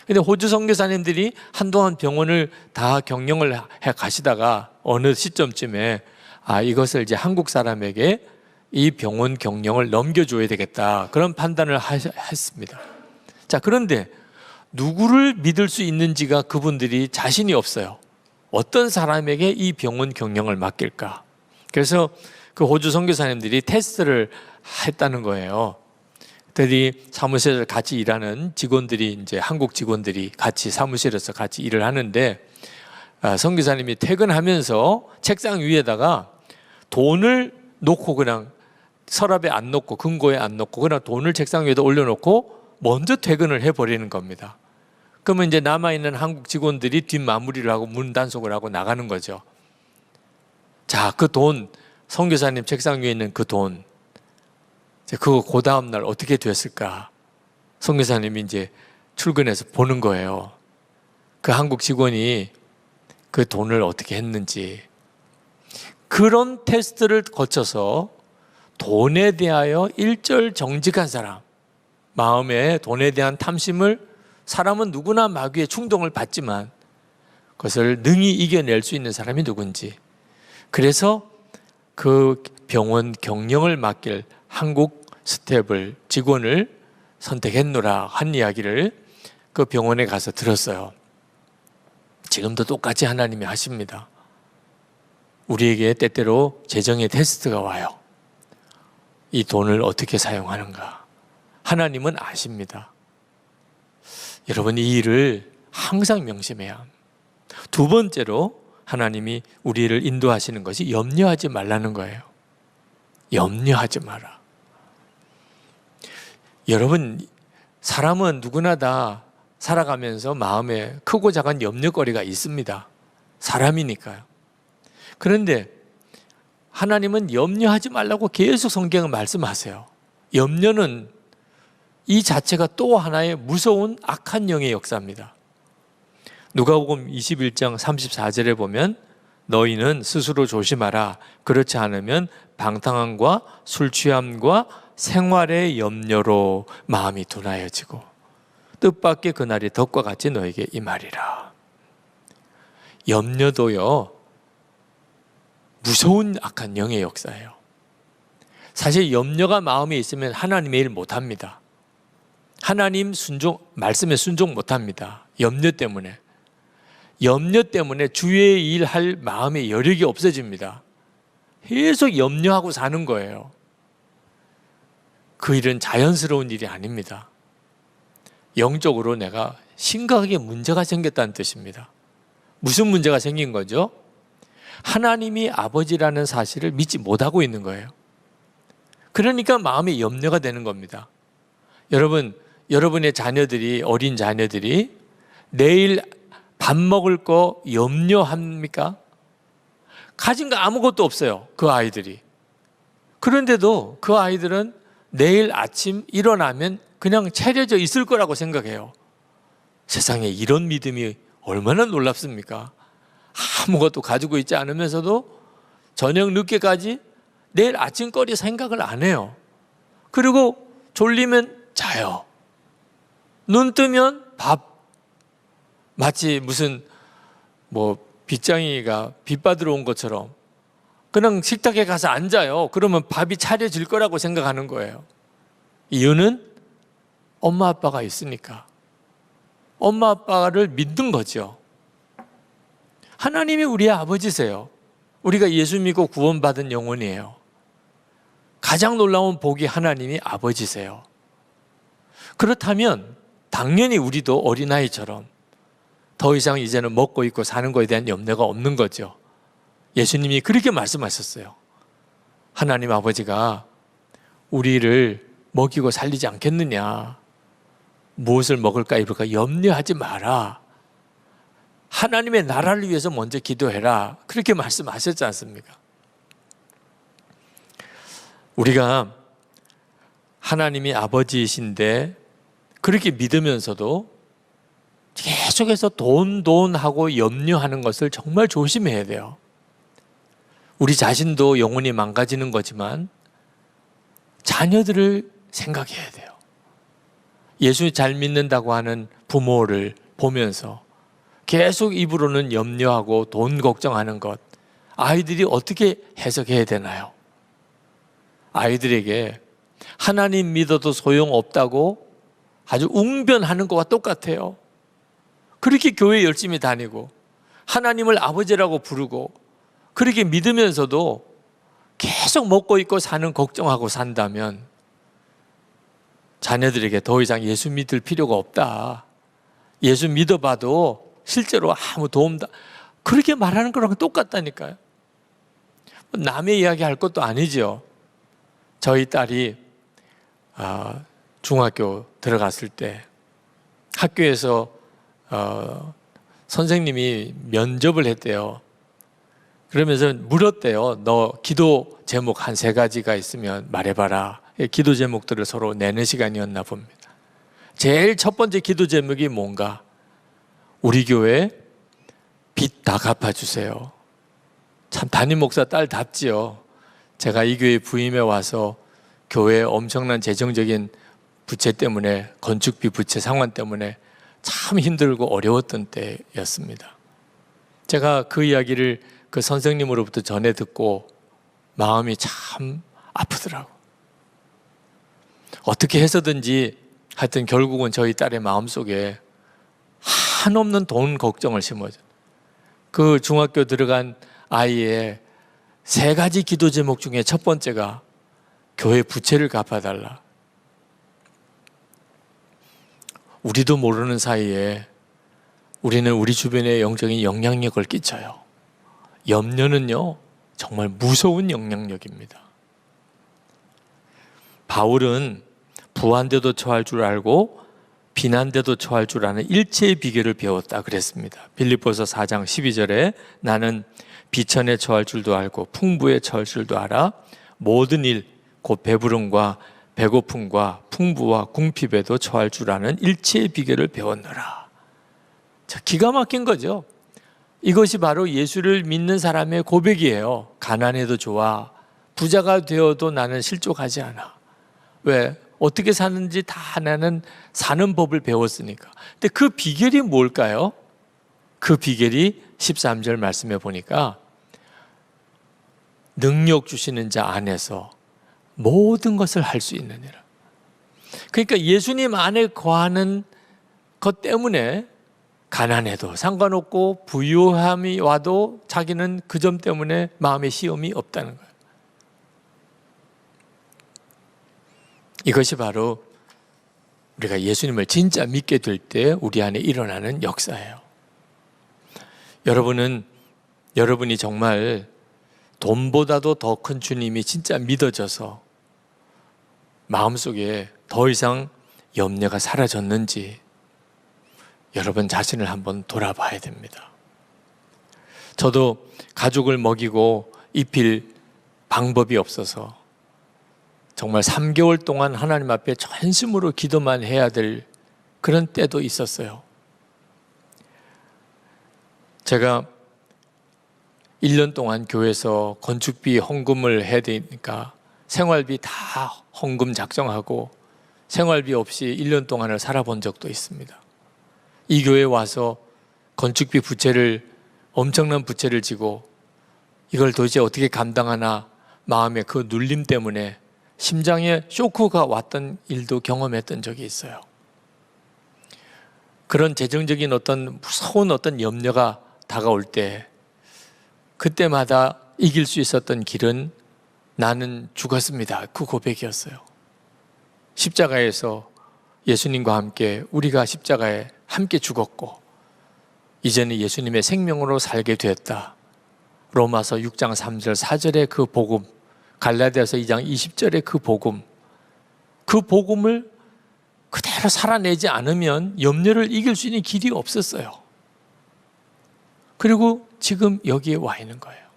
근데 호주 선교사님들이 한동안 병원을 다 경영을 해 가시다가 어느 시점쯤에 이것을 이제 한국 사람에게 이 병원 경영을 넘겨줘야 되겠다, 그런 판단을 했습니다. 자, 그런데 누구를 믿을 수 있는지가 그분들이 자신이 없어요. 어떤 사람에게 이 병원 경영을 맡길까? 그래서 그 호주 선교사님들이 테스트를 했다는 거예요. 그들이 사무실에서 같이 일하는 직원들이, 이제 한국 직원들이 같이 사무실에서 같이 일을 하는데, 선교사님이 퇴근하면서 책상 위에다가 돈을 놓고, 그냥 서랍에 안 놓고 금고에 안 놓고 그냥 돈을 책상 위에다 올려놓고 먼저 퇴근을 해버리는 겁니다. 그러면 이제 남아있는 한국 직원들이 뒷마무리를 하고 문 단속을 하고 나가는 거죠. 자, 그 돈, 선교사님 책상 위에 있는 그 돈, 그거 그 다음 날 어떻게 됐을까? 선교사님이 이제 출근해서 보는 거예요. 그 한국 직원이 그 돈을 어떻게 했는지. 그런 테스트를 거쳐서 돈에 대하여 일절 정직한 사람, 마음에 돈에 대한 탐심을, 사람은 누구나 마귀의 충동을 받지만 그것을 능히 이겨낼 수 있는 사람이 누군지, 그래서 그 병원 경영을 맡길 한국 스텝을, 직원을 선택했노라 한 이야기를 그 병원에 가서 들었어요. 지금도 똑같이 하나님이 하십니다. 우리에게 때때로 재정의 테스트가 와요. 이 돈을 어떻게 사용하는가? 하나님은 아십니다. 여러분, 이 일을 항상 명심해야 합니다. 두 번째로 하나님이 우리를 인도하시는 것이 염려하지 말라는 거예요. 염려하지 마라. 여러분, 사람은 누구나 다 살아가면서 마음에 크고 작은 염려거리가 있습니다. 사람이니까요. 그런데 하나님은 염려하지 말라고 계속 성경을 말씀하세요. 염려는 이 자체가 또 하나의 무서운 악한 영의 역사입니다. 누가복음 21장 34절에 보면 너희는 스스로 조심하라. 그렇지 않으면 방탕함과 술 취함과 생활의 염려로 마음이 둔하여지고 뜻밖의 그날이 덕과 같이 너에게 임하리라. 염려도요, 무서운 악한 영의 역사예요. 사실 염려가 마음에 있으면 하나님의 일 못합니다. 하나님 말씀에 순종 못합니다. 염려 때문에 주의 일 할 마음의 여력이 없어집니다. 계속 염려하고 사는 거예요. 그 일은 자연스러운 일이 아닙니다. 영적으로 내가 심각하게 문제가 생겼다는 뜻입니다. 무슨 문제가 생긴 거죠? 하나님이 아버지라는 사실을 믿지 못하고 있는 거예요. 그러니까 마음에 염려가 되는 겁니다. 여러분의 자녀들이, 어린 자녀들이 내일 밥 먹을 거 염려합니까? 가진 거 아무것도 없어요, 그 아이들이. 그런데도 그 아이들은 내일 아침 일어나면 그냥 차려져 있을 거라고 생각해요. 세상에 이런 믿음이 얼마나 놀랍습니까? 아무것도 가지고 있지 않으면서도 저녁 늦게까지 내일 아침거리 생각을 안 해요. 그리고 졸리면 자요. 눈 뜨면 밥. 마치 무슨 빚쟁이가 빚 받으러 온 것처럼 그냥 식탁에 가서 앉아요. 그러면 밥이 차려질 거라고 생각하는 거예요. 이유는 엄마 아빠가 있으니까. 엄마 아빠를 믿는 거죠. 하나님이 우리의 아버지세요. 우리가 예수 믿고 구원받은 영혼이에요. 가장 놀라운 복이 하나님이 아버지세요. 그렇다면 당연히 우리도 어린아이처럼 더 이상 이제는 먹고 입고 사는 것에 대한 염려가 없는 거죠. 예수님이 그렇게 말씀하셨어요. 하나님 아버지가 우리를 먹이고 살리지 않겠느냐. 무엇을 먹을까 입을까 염려하지 마라. 하나님의 나라를 위해서 먼저 기도해라. 그렇게 말씀하셨지 않습니까? 우리가 하나님이 아버지이신데 그렇게 믿으면서도 계속해서 돈 하고 염려하는 것을 정말 조심해야 돼요. 우리 자신도 영혼이 망가지는 거지만 자녀들을 생각해야 돼요. 예수 잘 믿는다고 하는 부모를 보면서 계속 입으로는 염려하고 돈 걱정하는 것, 아이들이 어떻게 해석해야 되나요? 아이들에게 하나님 믿어도 소용없다고 아주 웅변하는 것과 똑같아요. 그렇게 교회 열심히 다니고 하나님을 아버지라고 부르고 그렇게 믿으면서도 계속 먹고 있고 사는 걱정하고 산다면 자녀들에게 더 이상 예수 믿을 필요가 없다. 예수 믿어봐도 실제로 아무 도움도 그렇게 말하는 거랑 똑같다니까요. 남의 이야기 할 것도 아니죠. 저희 딸이 중학교 들어갔을 때 학교에서 선생님이 면접을 했대요. 그러면서 물었대요. 너 기도 제목 한 3가지가 있으면 말해봐라. 기도 제목들을 서로 내는 시간이었나 봅니다. 제일 첫 번째 기도 제목이 뭔가? 우리 교회 빚 다 갚아주세요. 참 담임 목사 딸답지요. 제가 이 교회 부임해 와서 교회 엄청난 재정적인 부채 때문에, 건축비 부채 상환 때문에 참 힘들고 어려웠던 때였습니다. 제가 그 이야기를 그 선생님으로부터 전해 듣고 마음이 참 아프더라고. 어떻게 해서든지 하여튼 결국은 저희 딸의 마음속에 한없는 돈 걱정을 심어줘. 그 중학교 들어간 아이의 3가지 기도 제목 중에 첫 번째가 교회 부채를 갚아달라. 우리도 모르는 사이에 우리는 우리 주변에 영적인 영향력을 끼쳐요. 염려는요, 정말 무서운 영향력입니다. 바울은 부한데도 처할 줄 알고 비난데도 처할 줄 아는 일체의 비결을 배웠다 그랬습니다. 빌립보서 4장 12절에 나는 비천에 처할 줄도 알고 풍부에 처할 줄도 알아 모든 일 곧 배부름과 배고픔과 풍부와 궁핍에도 처할 줄 아는 일체의 비결을 배웠노라. 자, 기가 막힌 거죠. 이것이 바로 예수를 믿는 사람의 고백이에요. 가난해도 좋아. 부자가 되어도 나는 실족하지 않아. 왜? 어떻게 사는지 다 나는 사는 법을 배웠으니까. 근데 그 비결이 뭘까요? 그 비결이 13절 말씀에 보니까 능력 주시는 자 안에서 모든 것을 할 수 있느니라. 그러니까 예수님 안에 거하는 것 때문에 가난해도 상관없고 부유함이 와도 자기는 그 점 때문에 마음의 시험이 없다는 거예요. 이것이 바로 우리가 예수님을 진짜 믿게 될 때 우리 안에 일어나는 역사예요. 여러분이 정말 돈보다도 더 큰 주님이 진짜 믿어져서 마음속에 더 이상 염려가 사라졌는지 여러분 자신을 한번 돌아봐야 됩니다. 저도 가족을 먹이고 입힐 방법이 없어서 정말 3개월 동안 하나님 앞에 전심으로 기도만 해야 될 그런 때도 있었어요. 제가 1년 동안 교회에서 건축비 헌금을 해야 되니까 생활비 다 헌금 작정하고 생활비 없이 1년 동안을 살아본 적도 있습니다. 이 교회에 와서 건축비 엄청난 부채를 지고 이걸 도대체 어떻게 감당하나 마음의 그 눌림 때문에 심장에 쇼크가 왔던 일도 경험했던 적이 있어요. 그런 재정적인 어떤 무서운 어떤 염려가 다가올 때 그때마다 이길 수 있었던 길은 나는 죽었습니다. 그 고백이었어요. 십자가에서 예수님과 함께 우리가 십자가에 함께 죽었고 이제는 예수님의 생명으로 살게 되었다. 로마서 6장 3절 4절의 그 복음, 갈라디아서 2장 20절의 그 복음을 그대로 살아내지 않으면 염려를 이길 수 있는 길이 없었어요. 그리고 지금 여기에 와 있는 거예요.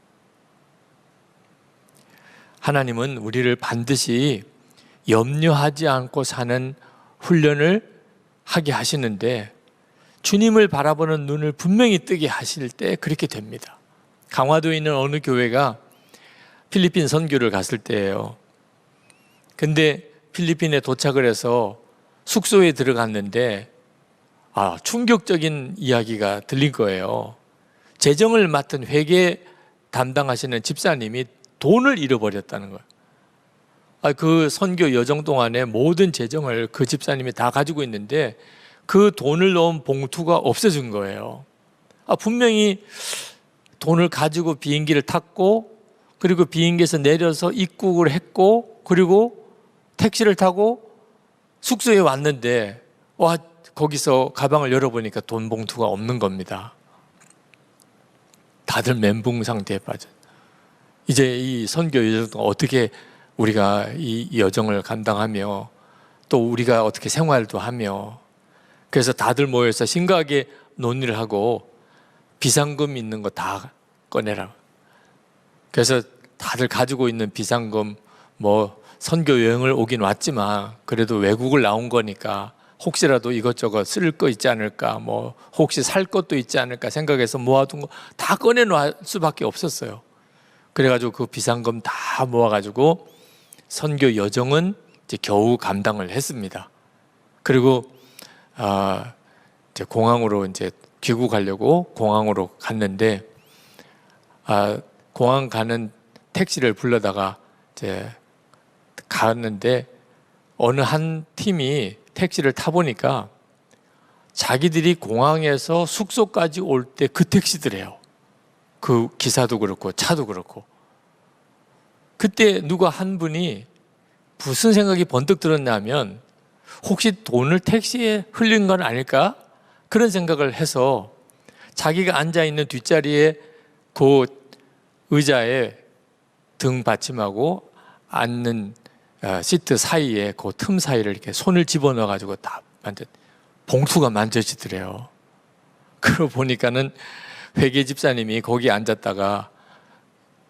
하나님은 우리를 반드시 염려하지 않고 사는 훈련을 하게 하시는데 주님을 바라보는 눈을 분명히 뜨게 하실 때 그렇게 됩니다. 강화도에 있는 어느 교회가 필리핀 선교를 갔을 때예요. 근데 필리핀에 도착을 해서 숙소에 들어갔는데 충격적인 이야기가 들린 거예요. 재정을 맡은 회계 담당하시는 집사님이 돈을 잃어버렸다는 거예요. 그 선교 여정 동안에 모든 재정을 그 집사님이 다 가지고 있는데 그 돈을 넣은 봉투가 없어진 거예요. 분명히 돈을 가지고 비행기를 탔고 그리고 비행기에서 내려서 입국을 했고 그리고 택시를 타고 숙소에 왔는데 거기서 가방을 열어보니까 돈 봉투가 없는 겁니다. 다들 멘붕 상태에 빠져. 이제 이 선교 여정 동안 어떻게 우리가 이 여정을 감당하며 또 우리가 어떻게 생활도 하며 그래서 다들 모여서 심각하게 논의를 하고 비상금 있는 거 다 꺼내라. 그래서 다들 가지고 있는 비상금 선교 여행을 오긴 왔지만 그래도 외국을 나온 거니까 혹시라도 이것저것 쓸 거 있지 않을까 혹시 살 것도 있지 않을까 생각해서 모아둔 거 다 꺼내놓을 수밖에 없었어요. 그래가지고 그 비상금 다 모아가지고 선교 여정은 이제 겨우 감당을 했습니다. 그리고 이제 공항으로 이제 귀국하려고 공항으로 갔는데 공항 가는 택시를 불러다가 이제 갔는데 어느 한 팀이 택시를 타보니까 자기들이 공항에서 숙소까지 올 때 그 택시더래요. 그 기사도 그렇고 차도 그렇고. 그때 누가 한 분이 무슨 생각이 번뜩 들었냐면 혹시 돈을 택시에 흘린 건 아닐까? 그런 생각을 해서 자기가 앉아있는 뒷자리에 그 의자에 등 받침하고 앉는 시트 사이에 그 틈 사이를 이렇게 손을 집어넣어가지고 다 봉투가 만져지더래요. 그러고 보니까는 회계 집사님이 거기에 앉았다가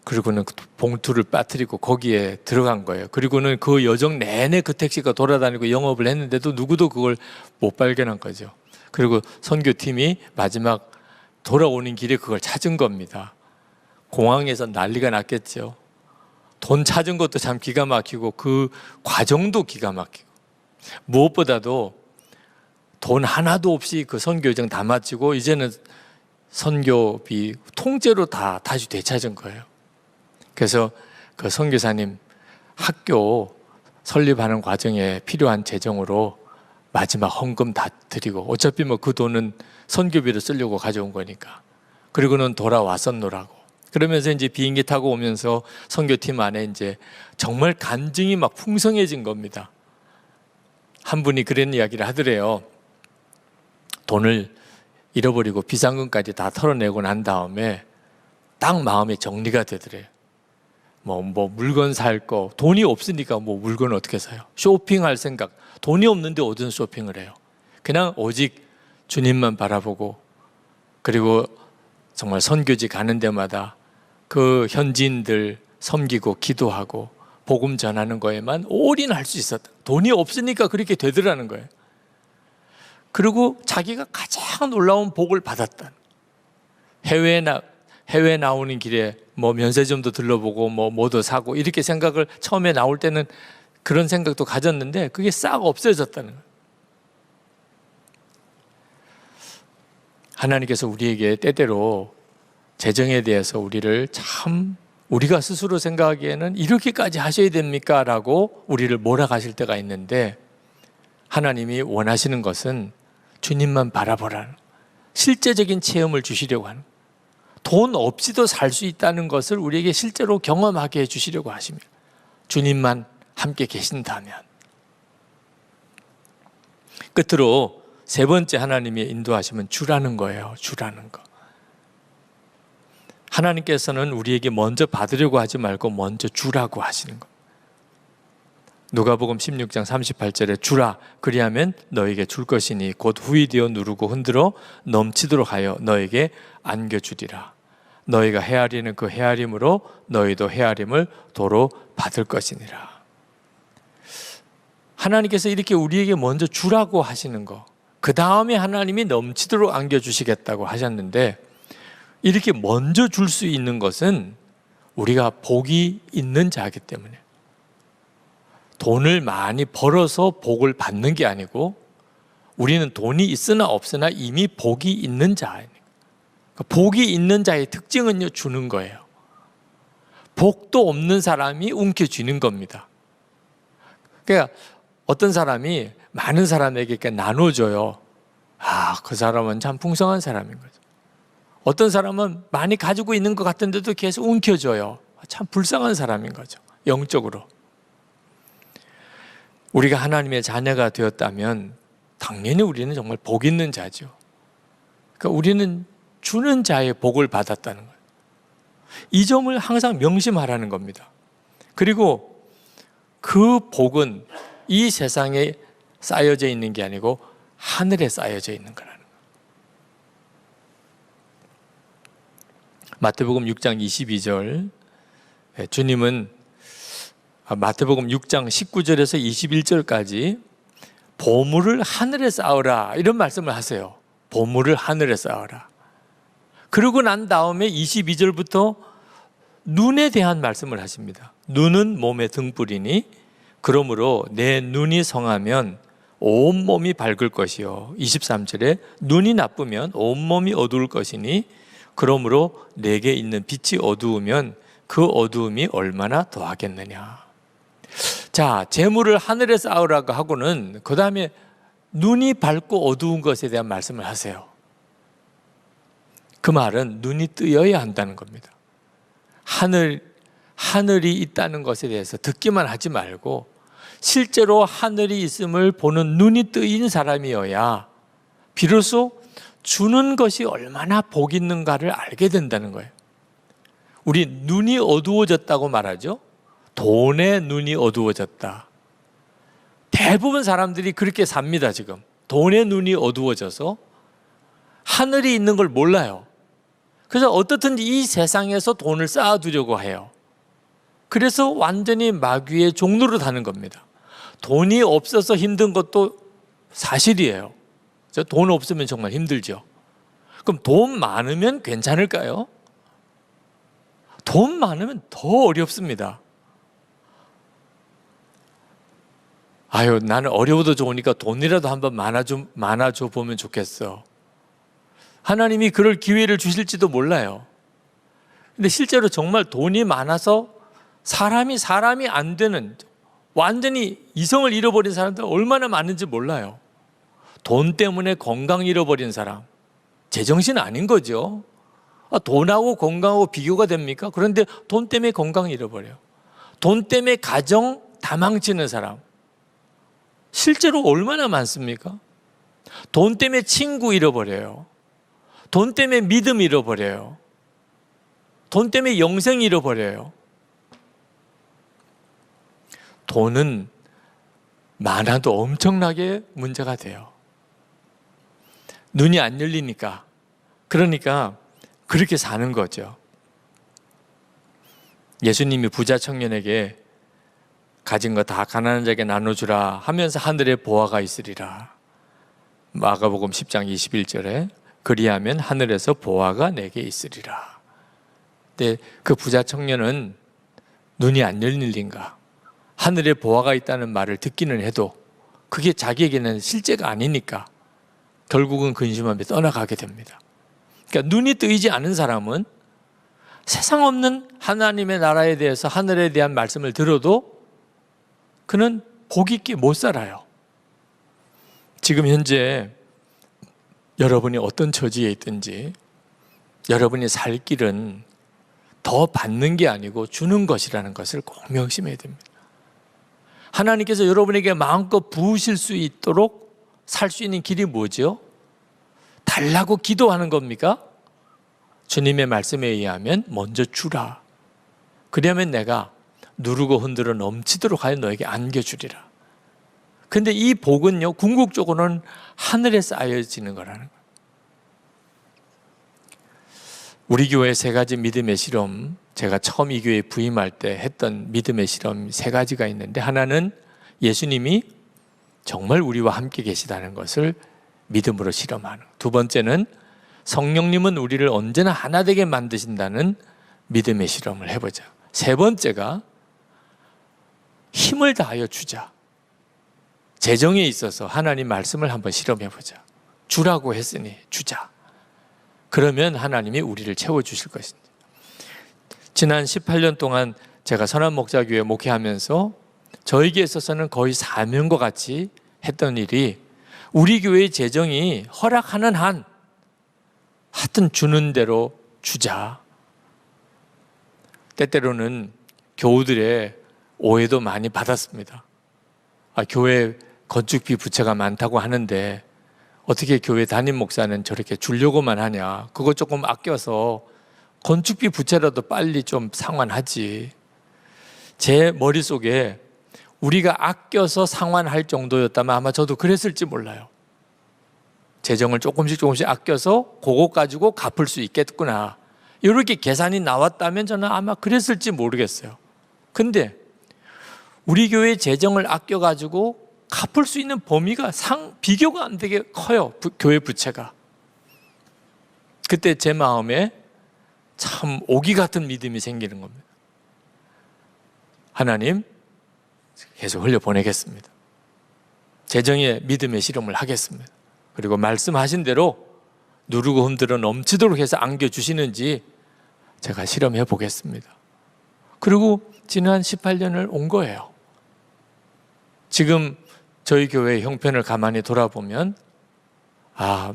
그리고는 봉투를 빠뜨리고 거기에 들어간 거예요. 그리고는 그 여정 내내 그 택시가 돌아다니고 영업을 했는데도 누구도 그걸 못 발견한 거죠. 그리고 선교팀이 마지막 돌아오는 길에 그걸 찾은 겁니다. 공항에서 난리가 났겠죠. 돈 찾은 것도 참 기가 막히고 그 과정도 기가 막히고 무엇보다도 돈 하나도 없이 그 선교 여정 다 마치고 이제는 선교비 통째로 다 다시 되찾은 거예요. 그래서 그 선교사님 학교 설립하는 과정에 필요한 재정으로 마지막 헌금 다 드리고 어차피 그 돈은 선교비로 쓰려고 가져온 거니까 그리고는 돌아왔었노라고 그러면서 이제 비행기 타고 오면서 선교팀 안에 이제 정말 간증이 막 풍성해진 겁니다. 한 분이 그런 이야기를 하더래요. 돈을 잃어버리고 비상금까지 다 털어내고 난 다음에 딱 마음에 정리가 되더래요. 물건 살 거, 돈이 없으니까 물건 어떻게 사요? 쇼핑할 생각, 돈이 없는데 어떤 쇼핑을 해요? 그냥 오직 주님만 바라보고 그리고 정말 선교지 가는 데마다 그 현지인들 섬기고 기도하고 복음 전하는 거에만 올인할 수 있었다. 돈이 없으니까 그렇게 되더라는 거예요. 그리고 자기가 가장 놀라운 복을 받았다. 해외 나오는 길에 면세점도 들러보고 뭐도 사고 이렇게 생각을 처음에 나올 때는 그런 생각도 가졌는데 그게 싹 없어졌다는 거예요. 하나님께서 우리에게 때때로 재정에 대해서 우리를 참 우리가 스스로 생각하기에는 이렇게까지 하셔야 됩니까? 라고 우리를 몰아가실 때가 있는데 하나님이 원하시는 것은 주님만 바라보라는 실제적인 체험을 주시려고 하는 돈 없이도 살 수 있다는 것을 우리에게 실제로 경험하게 해주시려고 하십니다. 주님만 함께 계신다면. 끝으로 세 번째 하나님의 인도하심은 주라는 거예요. 주라는 거. 하나님께서는 우리에게 먼저 받으려고 하지 말고 먼저 주라고 하시는 거. 누가복음 16장 38절에 주라 그리하면 너에게 줄 것이니 곧 후히 되어 누르고 흔들어 넘치도록 하여 너에게 안겨주리라. 너희가 헤아리는 그 헤아림으로 너희도 헤아림을 도로 받을 것이니라. 하나님께서 이렇게 우리에게 먼저 주라고 하시는 거, 그 다음에 하나님이 넘치도록 안겨주시겠다고 하셨는데, 이렇게 먼저 줄 수 있는 것은 우리가 복이 있는 자이기 때문에, 돈을 많이 벌어서 복을 받는 게 아니고 우리는 돈이 있으나 없으나 이미 복이 있는 자예요. 복이 있는 자의 특징은요, 주는 거예요. 복도 없는 사람이 움켜쥐는 겁니다. 그러니까 어떤 사람이 많은 사람에게 이렇게 나눠줘요. 그 사람은 참 풍성한 사람인 거죠. 어떤 사람은 많이 가지고 있는 것 같은데도 계속 움켜줘요. 참 불쌍한 사람인 거죠, 영적으로. 우리가 하나님의 자녀가 되었다면 당연히 우리는 정말 복 있는 자죠. 그러니까 우리는 주는 자의 복을 받았다는 거예요. 이 점을 항상 명심하라는 겁니다. 그리고 그 복은 이 세상에 쌓여져 있는 게 아니고 하늘에 쌓여져 있는 거라는 거예요. 마태복음 6장 22절, 주님은 마태복음 6장 19절에서 21절까지 보물을 하늘에 쌓으라 이런 말씀을 하세요. 보물을 하늘에 쌓으라. 그러고 난 다음에 22절부터 눈에 대한 말씀을 하십니다. 눈은 몸의 등불이니 그러므로 내 눈이 성하면 온몸이 밝을 것이요. 23절에 눈이 나쁘면 온몸이 어두울 것이니 그러므로 내게 있는 빛이 어두우면 그 어두움이 얼마나 더하겠느냐. 자, 재물을 하늘에 쌓으라고 하고는 그 다음에 눈이 밝고 어두운 것에 대한 말씀을 하세요. 그 말은 눈이 뜨여야 한다는 겁니다. 하늘이 있다는 것에 대해서 듣기만 하지 말고 실제로 하늘이 있음을 보는 눈이 뜨인 사람이어야 비로소 주는 것이 얼마나 복 있는가를 알게 된다는 거예요. 우리 눈이 어두워졌다고 말하죠. 돈의 눈이 어두워졌다. 대부분 사람들이 그렇게 삽니다. 지금 돈의 눈이 어두워져서 하늘이 있는 걸 몰라요. 그래서 어떻든지 이 세상에서 돈을 쌓아두려고 해요. 그래서 완전히 마귀의 종로로 다는 겁니다. 돈이 없어서 힘든 것도 사실이에요. 돈 없으면 정말 힘들죠. 그럼 돈 많으면 괜찮을까요? 돈 많으면 더 어렵습니다. 나는 어려워도 좋으니까 돈이라도 한번 많아줘 보면 좋겠어. 하나님이 그럴 기회를 주실지도 몰라요. 근데 실제로 정말 돈이 많아서 사람이 안 되는, 완전히 이성을 잃어버린 사람들 얼마나 많은지 몰라요. 돈 때문에 건강 잃어버린 사람, 제정신 아닌 거죠. 돈하고 건강하고 비교가 됩니까? 그런데 돈 때문에 건강 잃어버려요. 돈 때문에 가정 다 망치는 사람 실제로 얼마나 많습니까? 돈 때문에 친구 잃어버려요. 돈 때문에 믿음 잃어버려요. 돈 때문에 영생 잃어버려요. 돈은 많아도 엄청나게 문제가 돼요. 눈이 안 열리니까. 그러니까 그렇게 사는 거죠. 예수님이 부자 청년에게 가진 거 다 가난한 자에게 나눠주라 하면서 하늘에 보화가 있으리라. 마가복음 10장 21절에 그리하면 하늘에서 보화가 내게 있으리라. 근데 그 부자 청년은 눈이 안 열릴린가, 하늘에 보화가 있다는 말을 듣기는 해도 그게 자기에게는 실제가 아니니까 결국은 근심하며 떠나가게 됩니다. 그러니까 눈이 뜨이지 않은 사람은 세상 없는 하나님의 나라에 대해서, 하늘에 대한 말씀을 들어도 그는 복 있게 못 살아요. 지금 현재 여러분이 어떤 처지에 있든지 여러분이 살 길은 더 받는 게 아니고 주는 것이라는 것을 꼭 명심해야 됩니다. 하나님께서 여러분에게 마음껏 부으실 수 있도록 살 수 있는 길이 뭐죠? 달라고 기도하는 겁니까? 주님의 말씀에 의하면 먼저 주라. 그러면 내가 누르고 흔들어 넘치도록 하여 너에게 안겨주리라. 근데 이 복은요, 궁극적으로는 하늘에 쌓여지는 거라는 거예요. 우리 교회 세 가지 믿음의 실험, 제가 처음 이 교회에 부임할 때 했던 믿음의 실험 세 가지가 있는데, 하나는 예수님이 정말 우리와 함께 계시다는 것을 믿음으로 실험하는, 두 번째는 성령님은 우리를 언제나 하나 되게 만드신다는 믿음의 실험을 해보자. 세 번째가 힘을 다하여 주자. 재정에 있어서 하나님 말씀을 한번 실험해보자. 주라고 했으니 주자. 그러면 하나님이 우리를 채워주실 것입니다. 지난 18년 동안 제가 선한목자교회 목회하면서 저에게 있어서는 거의 사명과 같이 했던 일이, 우리 교회의 재정이 허락하는 한 하여튼 주는 대로 주자. 때때로는 교우들의 오해도 많이 받았습니다. 교회 건축비 부채가 많다고 하는데 어떻게 교회 담임 목사는 저렇게 주려고만 하냐, 그거 조금 아껴서 건축비 부채라도 빨리 좀 상환하지. 제 머릿속에 우리가 아껴서 상환할 정도였다면 아마 저도 그랬을지 몰라요. 재정을 조금씩 아껴서 그거 가지고 갚을 수 있겠구나, 이렇게 계산이 나왔다면 저는 아마 그랬을지 모르겠어요. 근데 우리 교회 재정을 아껴가지고 갚을 수 있는 범위가 비교가 안 되게 커요. 교회 부채가. 그때 제 마음에 참 오기 같은 믿음이 생기는 겁니다. 하나님, 계속 흘려보내겠습니다. 재정의 믿음의 실험을 하겠습니다. 그리고 말씀하신 대로 누르고 흔들어 넘치도록 해서 안겨주시는지 제가 실험해 보겠습니다. 그리고 지난 18년을 온 거예요. 지금 저희 교회의 형편을 가만히 돌아보면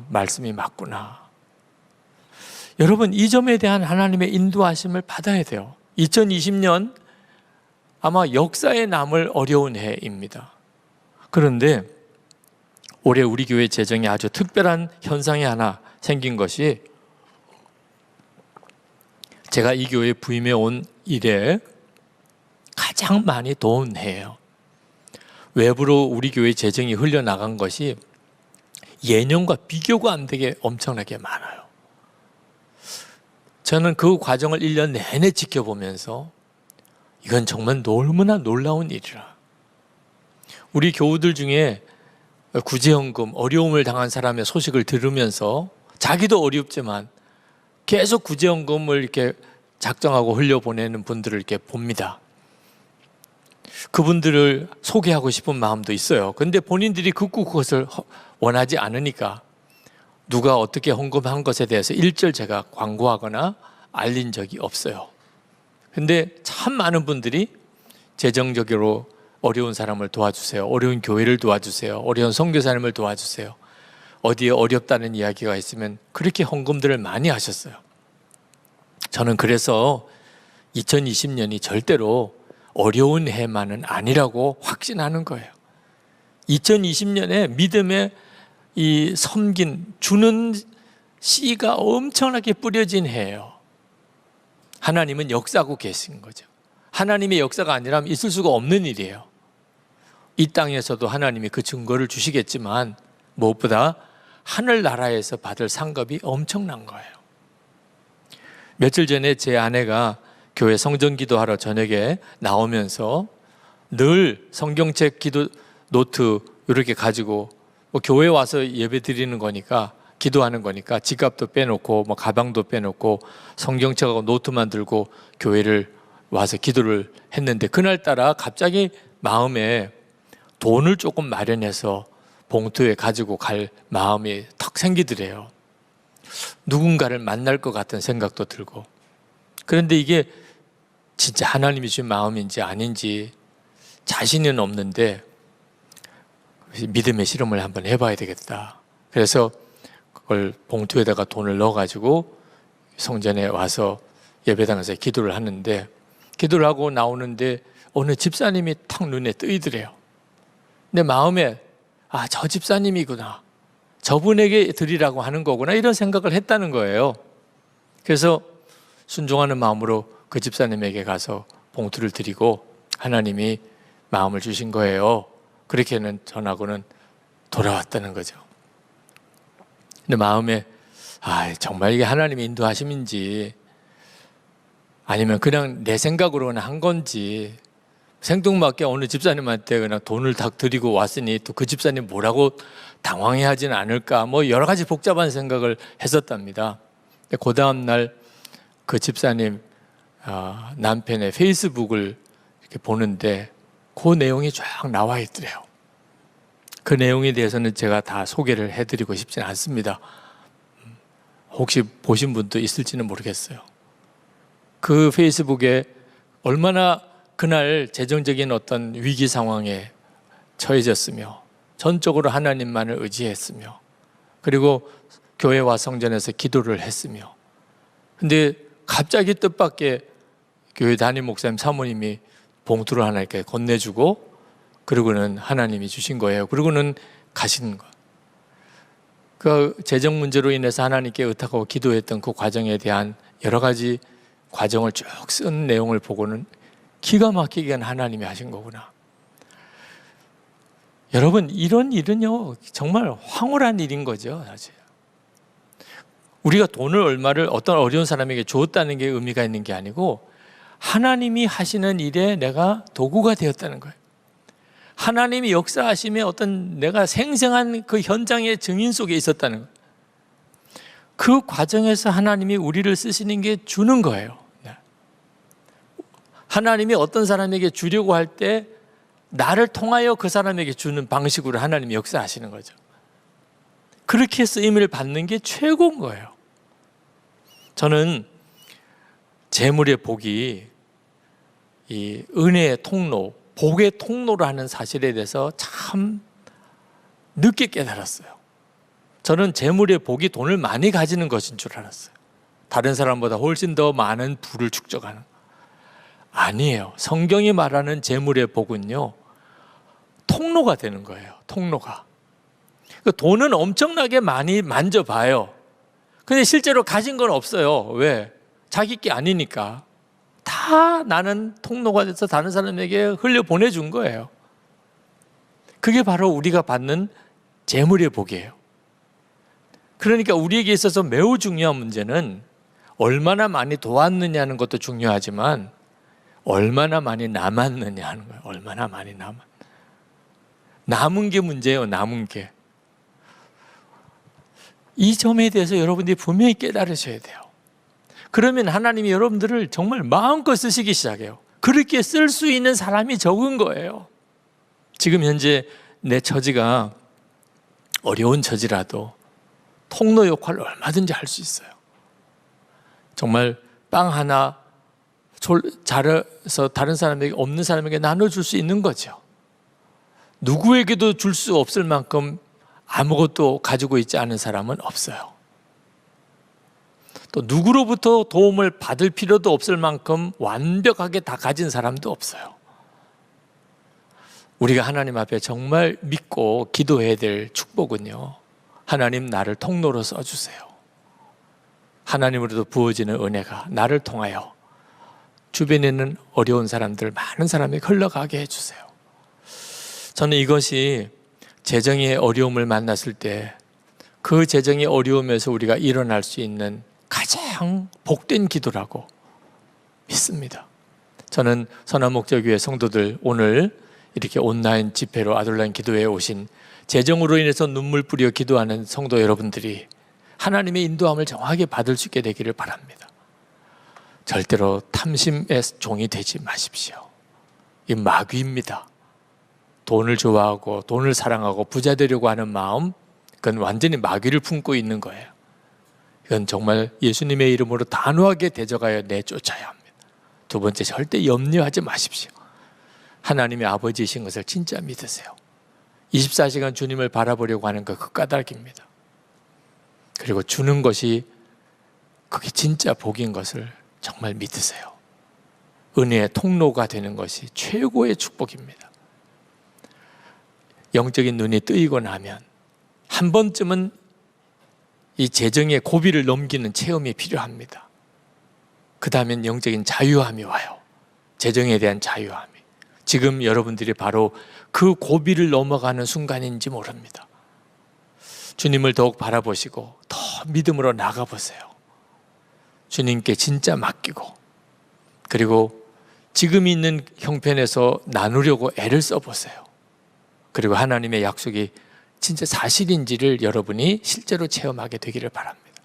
말씀이 맞구나. 여러분, 이 점에 대한 하나님의 인도하심을 받아야 돼요. 2020년 아마 역사에 남을 어려운 해입니다. 그런데 올해 우리 교회 재정에 아주 특별한 현상이 하나 생긴 것이, 제가 이 교회에 부임해 온 이래 가장 많이 도운 해예요. 외부로 우리 교회 재정이 흘려나간 것이 예년과 비교가 안 되게 엄청나게 많아요. 저는 그 과정을 1년 내내 지켜보면서 이건 정말 너무나 놀라운 일이라. 우리 교우들 중에 구제연금 어려움을 당한 사람의 소식을 들으면서 자기도 어렵지만 계속 구제연금을 이렇게 작정하고 흘려보내는 분들을 이렇게 봅니다. 그분들을 소개하고 싶은 마음도 있어요. 근데 본인들이 극구 그것을 원하지 않으니까 누가 어떻게 헌금한 것에 대해서 일절 제가 광고하거나 알린 적이 없어요. 근데 참 많은 분들이 재정적으로 어려운 사람을 도와주세요, 어려운 교회를 도와주세요, 어려운 선교사님을 도와주세요, 어디에 어렵다는 이야기가 있으면 그렇게 헌금들을 많이 하셨어요. 저는 그래서 2020년이 절대로 어려운 해만은 아니라고 확신하는 거예요. 2020년에 믿음의 이 섬긴, 주는 씨가 엄청나게 뿌려진 해예요. 하나님은 역사하고 계신 거죠. 하나님의 역사가 아니라면 있을 수가 없는 일이에요. 이 땅에서도 하나님이 그 증거를 주시겠지만 무엇보다 하늘나라에서 받을 상급이 엄청난 거예요. 며칠 전에 제 아내가 교회 성전 기도하러 저녁에 나오면서 늘 성경책 기도 노트 이렇게 가지고 교회 와서 예배 드리는 거니까, 기도하는 거니까 지갑도 빼놓고 가방도 빼놓고 성경책하고 노트만 들고 교회를 와서 기도를 했는데, 그날따라 갑자기 마음에 돈을 조금 마련해서 봉투에 가지고 갈 마음이 탁 생기더래요. 누군가를 만날 것 같은 생각도 들고. 그런데 이게 진짜 하나님이 주신 마음인지 아닌지 자신은 없는데 믿음의 실험을 한번 해봐야 되겠다. 그래서 그걸 봉투에다가 돈을 넣어가지고 성전에 와서 예배당에서 기도를 하는데, 기도를 하고 나오는데 어느 집사님이 탁 눈에 뜨이더래요. 내 마음에 저 집사님이구나, 저분에게 드리라고 하는 거구나, 이런 생각을 했다는 거예요. 그래서 순종하는 마음으로 그 집사님에게 가서 봉투를 드리고 하나님이 마음을 주신 거예요, 그렇게는 전하고는 돌아왔다는 거죠. 근데 마음에 정말 이게 하나님의 인도하심인지 아니면 그냥 내 생각으로는 한 건지, 생뚱맞게 어느 집사님한테 그냥 돈을 딱 드리고 왔으니 또 그 집사님 뭐라고 당황해하지는 않을까, 뭐 여러 가지 복잡한 생각을 했었답니다. 근데 그 다음날 그 집사님 남편의 페이스북을 이렇게 보는데 그 내용이 쫙 나와 있더래요. 그 내용에 대해서는 제가 다 소개를 해드리고 싶지는 않습니다. 혹시 보신 분도 있을지는 모르겠어요. 그 페이스북에 얼마나 그날 재정적인 어떤 위기 상황에 처해졌으며 전적으로 하나님만을 의지했으며 그리고 교회와 성전에서 기도를 했으며, 근데 갑자기 뜻밖의 교회 담임 목사님 사모님이 봉투를 하나 이렇게 건네주고 그러고는 하나님이 주신 거예요. 그러고는 가시는 거예요. 그 재정 문제로 인해서 하나님께 의탁하고 기도했던 그 과정에 대한 여러 가지 과정을 쭉 쓴 내용을 보고는 기가 막히게 하나님이 하신 거구나. 여러분, 이런 일은요 정말 황홀한 일인 거죠. 사실 우리가 돈을 얼마를 어떤 어려운 사람에게 주었다는 게 의미가 있는 게 아니고 하나님이 하시는 일에 내가 도구가 되었다는 거예요. 하나님이 역사하심에 어떤 내가 생생한 그 현장의 증인 속에 있었다는 거예요. 그 과정에서 하나님이 우리를 쓰시는 게 주는 거예요. 하나님이 어떤 사람에게 주려고 할 때 나를 통하여 그 사람에게 주는 방식으로 하나님이 역사하시는 거죠. 그렇게 쓰임을 받는 게 최고인 거예요. 저는 재물의 복이 이 은혜의 통로, 복의 통로로 하는 사실에 대해서 참 늦게 깨달았어요. 저는 재물의 복이 돈을 많이 가지는 것인 줄 알았어요. 다른 사람보다 훨씬 더 많은 부를 축적하는. 아니에요. 성경이 말하는 재물의 복은요 통로가 되는 거예요. 통로가. 돈은 엄청나게 많이 만져봐요. 근데 실제로 가진 건 없어요. 왜? 자기 게 아니니까. 다 나는 통로가 돼서 다른 사람에게 흘려보내준 거예요. 그게 바로 우리가 받는 재물의 복이에요. 그러니까 우리에게 있어서 매우 중요한 문제는 얼마나 많이 도왔느냐는 것도 중요하지만 얼마나 많이 남았느냐 하는 거예요. 얼마나 많이 남은 게 문제예요. 남은 게. 이 점에 대해서 여러분들이 분명히 깨달으셔야 돼요. 그러면 하나님이 여러분들을 정말 마음껏 쓰시기 시작해요. 그렇게 쓸 수 있는 사람이 적은 거예요. 지금 현재 내 처지가 어려운 처지라도 통로 역할을 얼마든지 할 수 있어요. 정말 빵 하나 잘해서 다른 사람에게, 없는 사람에게 나눠줄 수 있는 거죠. 누구에게도 줄 수 없을 만큼 아무것도 가지고 있지 않은 사람은 없어요. 또 누구로부터 도움을 받을 필요도 없을 만큼 완벽하게 다 가진 사람도 없어요. 우리가 하나님 앞에 정말 믿고 기도해야 될 축복은요, 하나님 나를 통로로 써주세요. 하나님으로부터 부어지는 은혜가 나를 통하여 주변에 있는 어려운 사람들, 많은 사람에게 흘러가게 해주세요. 저는 이것이 재정의 어려움을 만났을 때 그 재정의 어려움에서 우리가 일어날 수 있는 가장 복된 기도라고 믿습니다. 저는 선한목자교회 성도들, 오늘 이렇게 온라인 집회로 아들라인 기도회에 오신 재정으로 인해서 눈물 뿌려 기도하는 성도 여러분들이 하나님의 인도함을 정확하게 받을 수 있게 되기를 바랍니다. 절대로 탐심의 종이 되지 마십시오. 이 마귀입니다. 돈을 좋아하고 돈을 사랑하고 부자 되려고 하는 마음, 그건 완전히 마귀를 품고 있는 거예요. 이건 정말 예수님의 이름으로 단호하게 대적하여 내쫓아야 합니다. 두 번째, 절대 염려하지 마십시오. 하나님의 아버지이신 것을 진짜 믿으세요. 24시간 주님을 바라보려고 하는 거 그 까닭입니다. 그리고 주는 것이 그게 진짜 복인 것을 정말 믿으세요. 은혜의 통로가 되는 것이 최고의 축복입니다. 영적인 눈이 뜨이고 나면 한 번쯤은 이 재정의 고비를 넘기는 체험이 필요합니다. 그 다음엔 영적인 자유함이 와요. 재정에 대한 자유함이. 지금 여러분들이 바로 그 고비를 넘어가는 순간인지 모릅니다. 주님을 더욱 바라보시고 더 믿음으로 나가보세요. 주님께 진짜 맡기고, 그리고 지금 있는 형편에서 나누려고 애를 써보세요. 그리고 하나님의 약속이 진짜 사실인지를 여러분이 실제로 체험하게 되기를 바랍니다.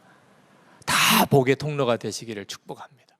다 복의 통로가 되시기를 축복합니다.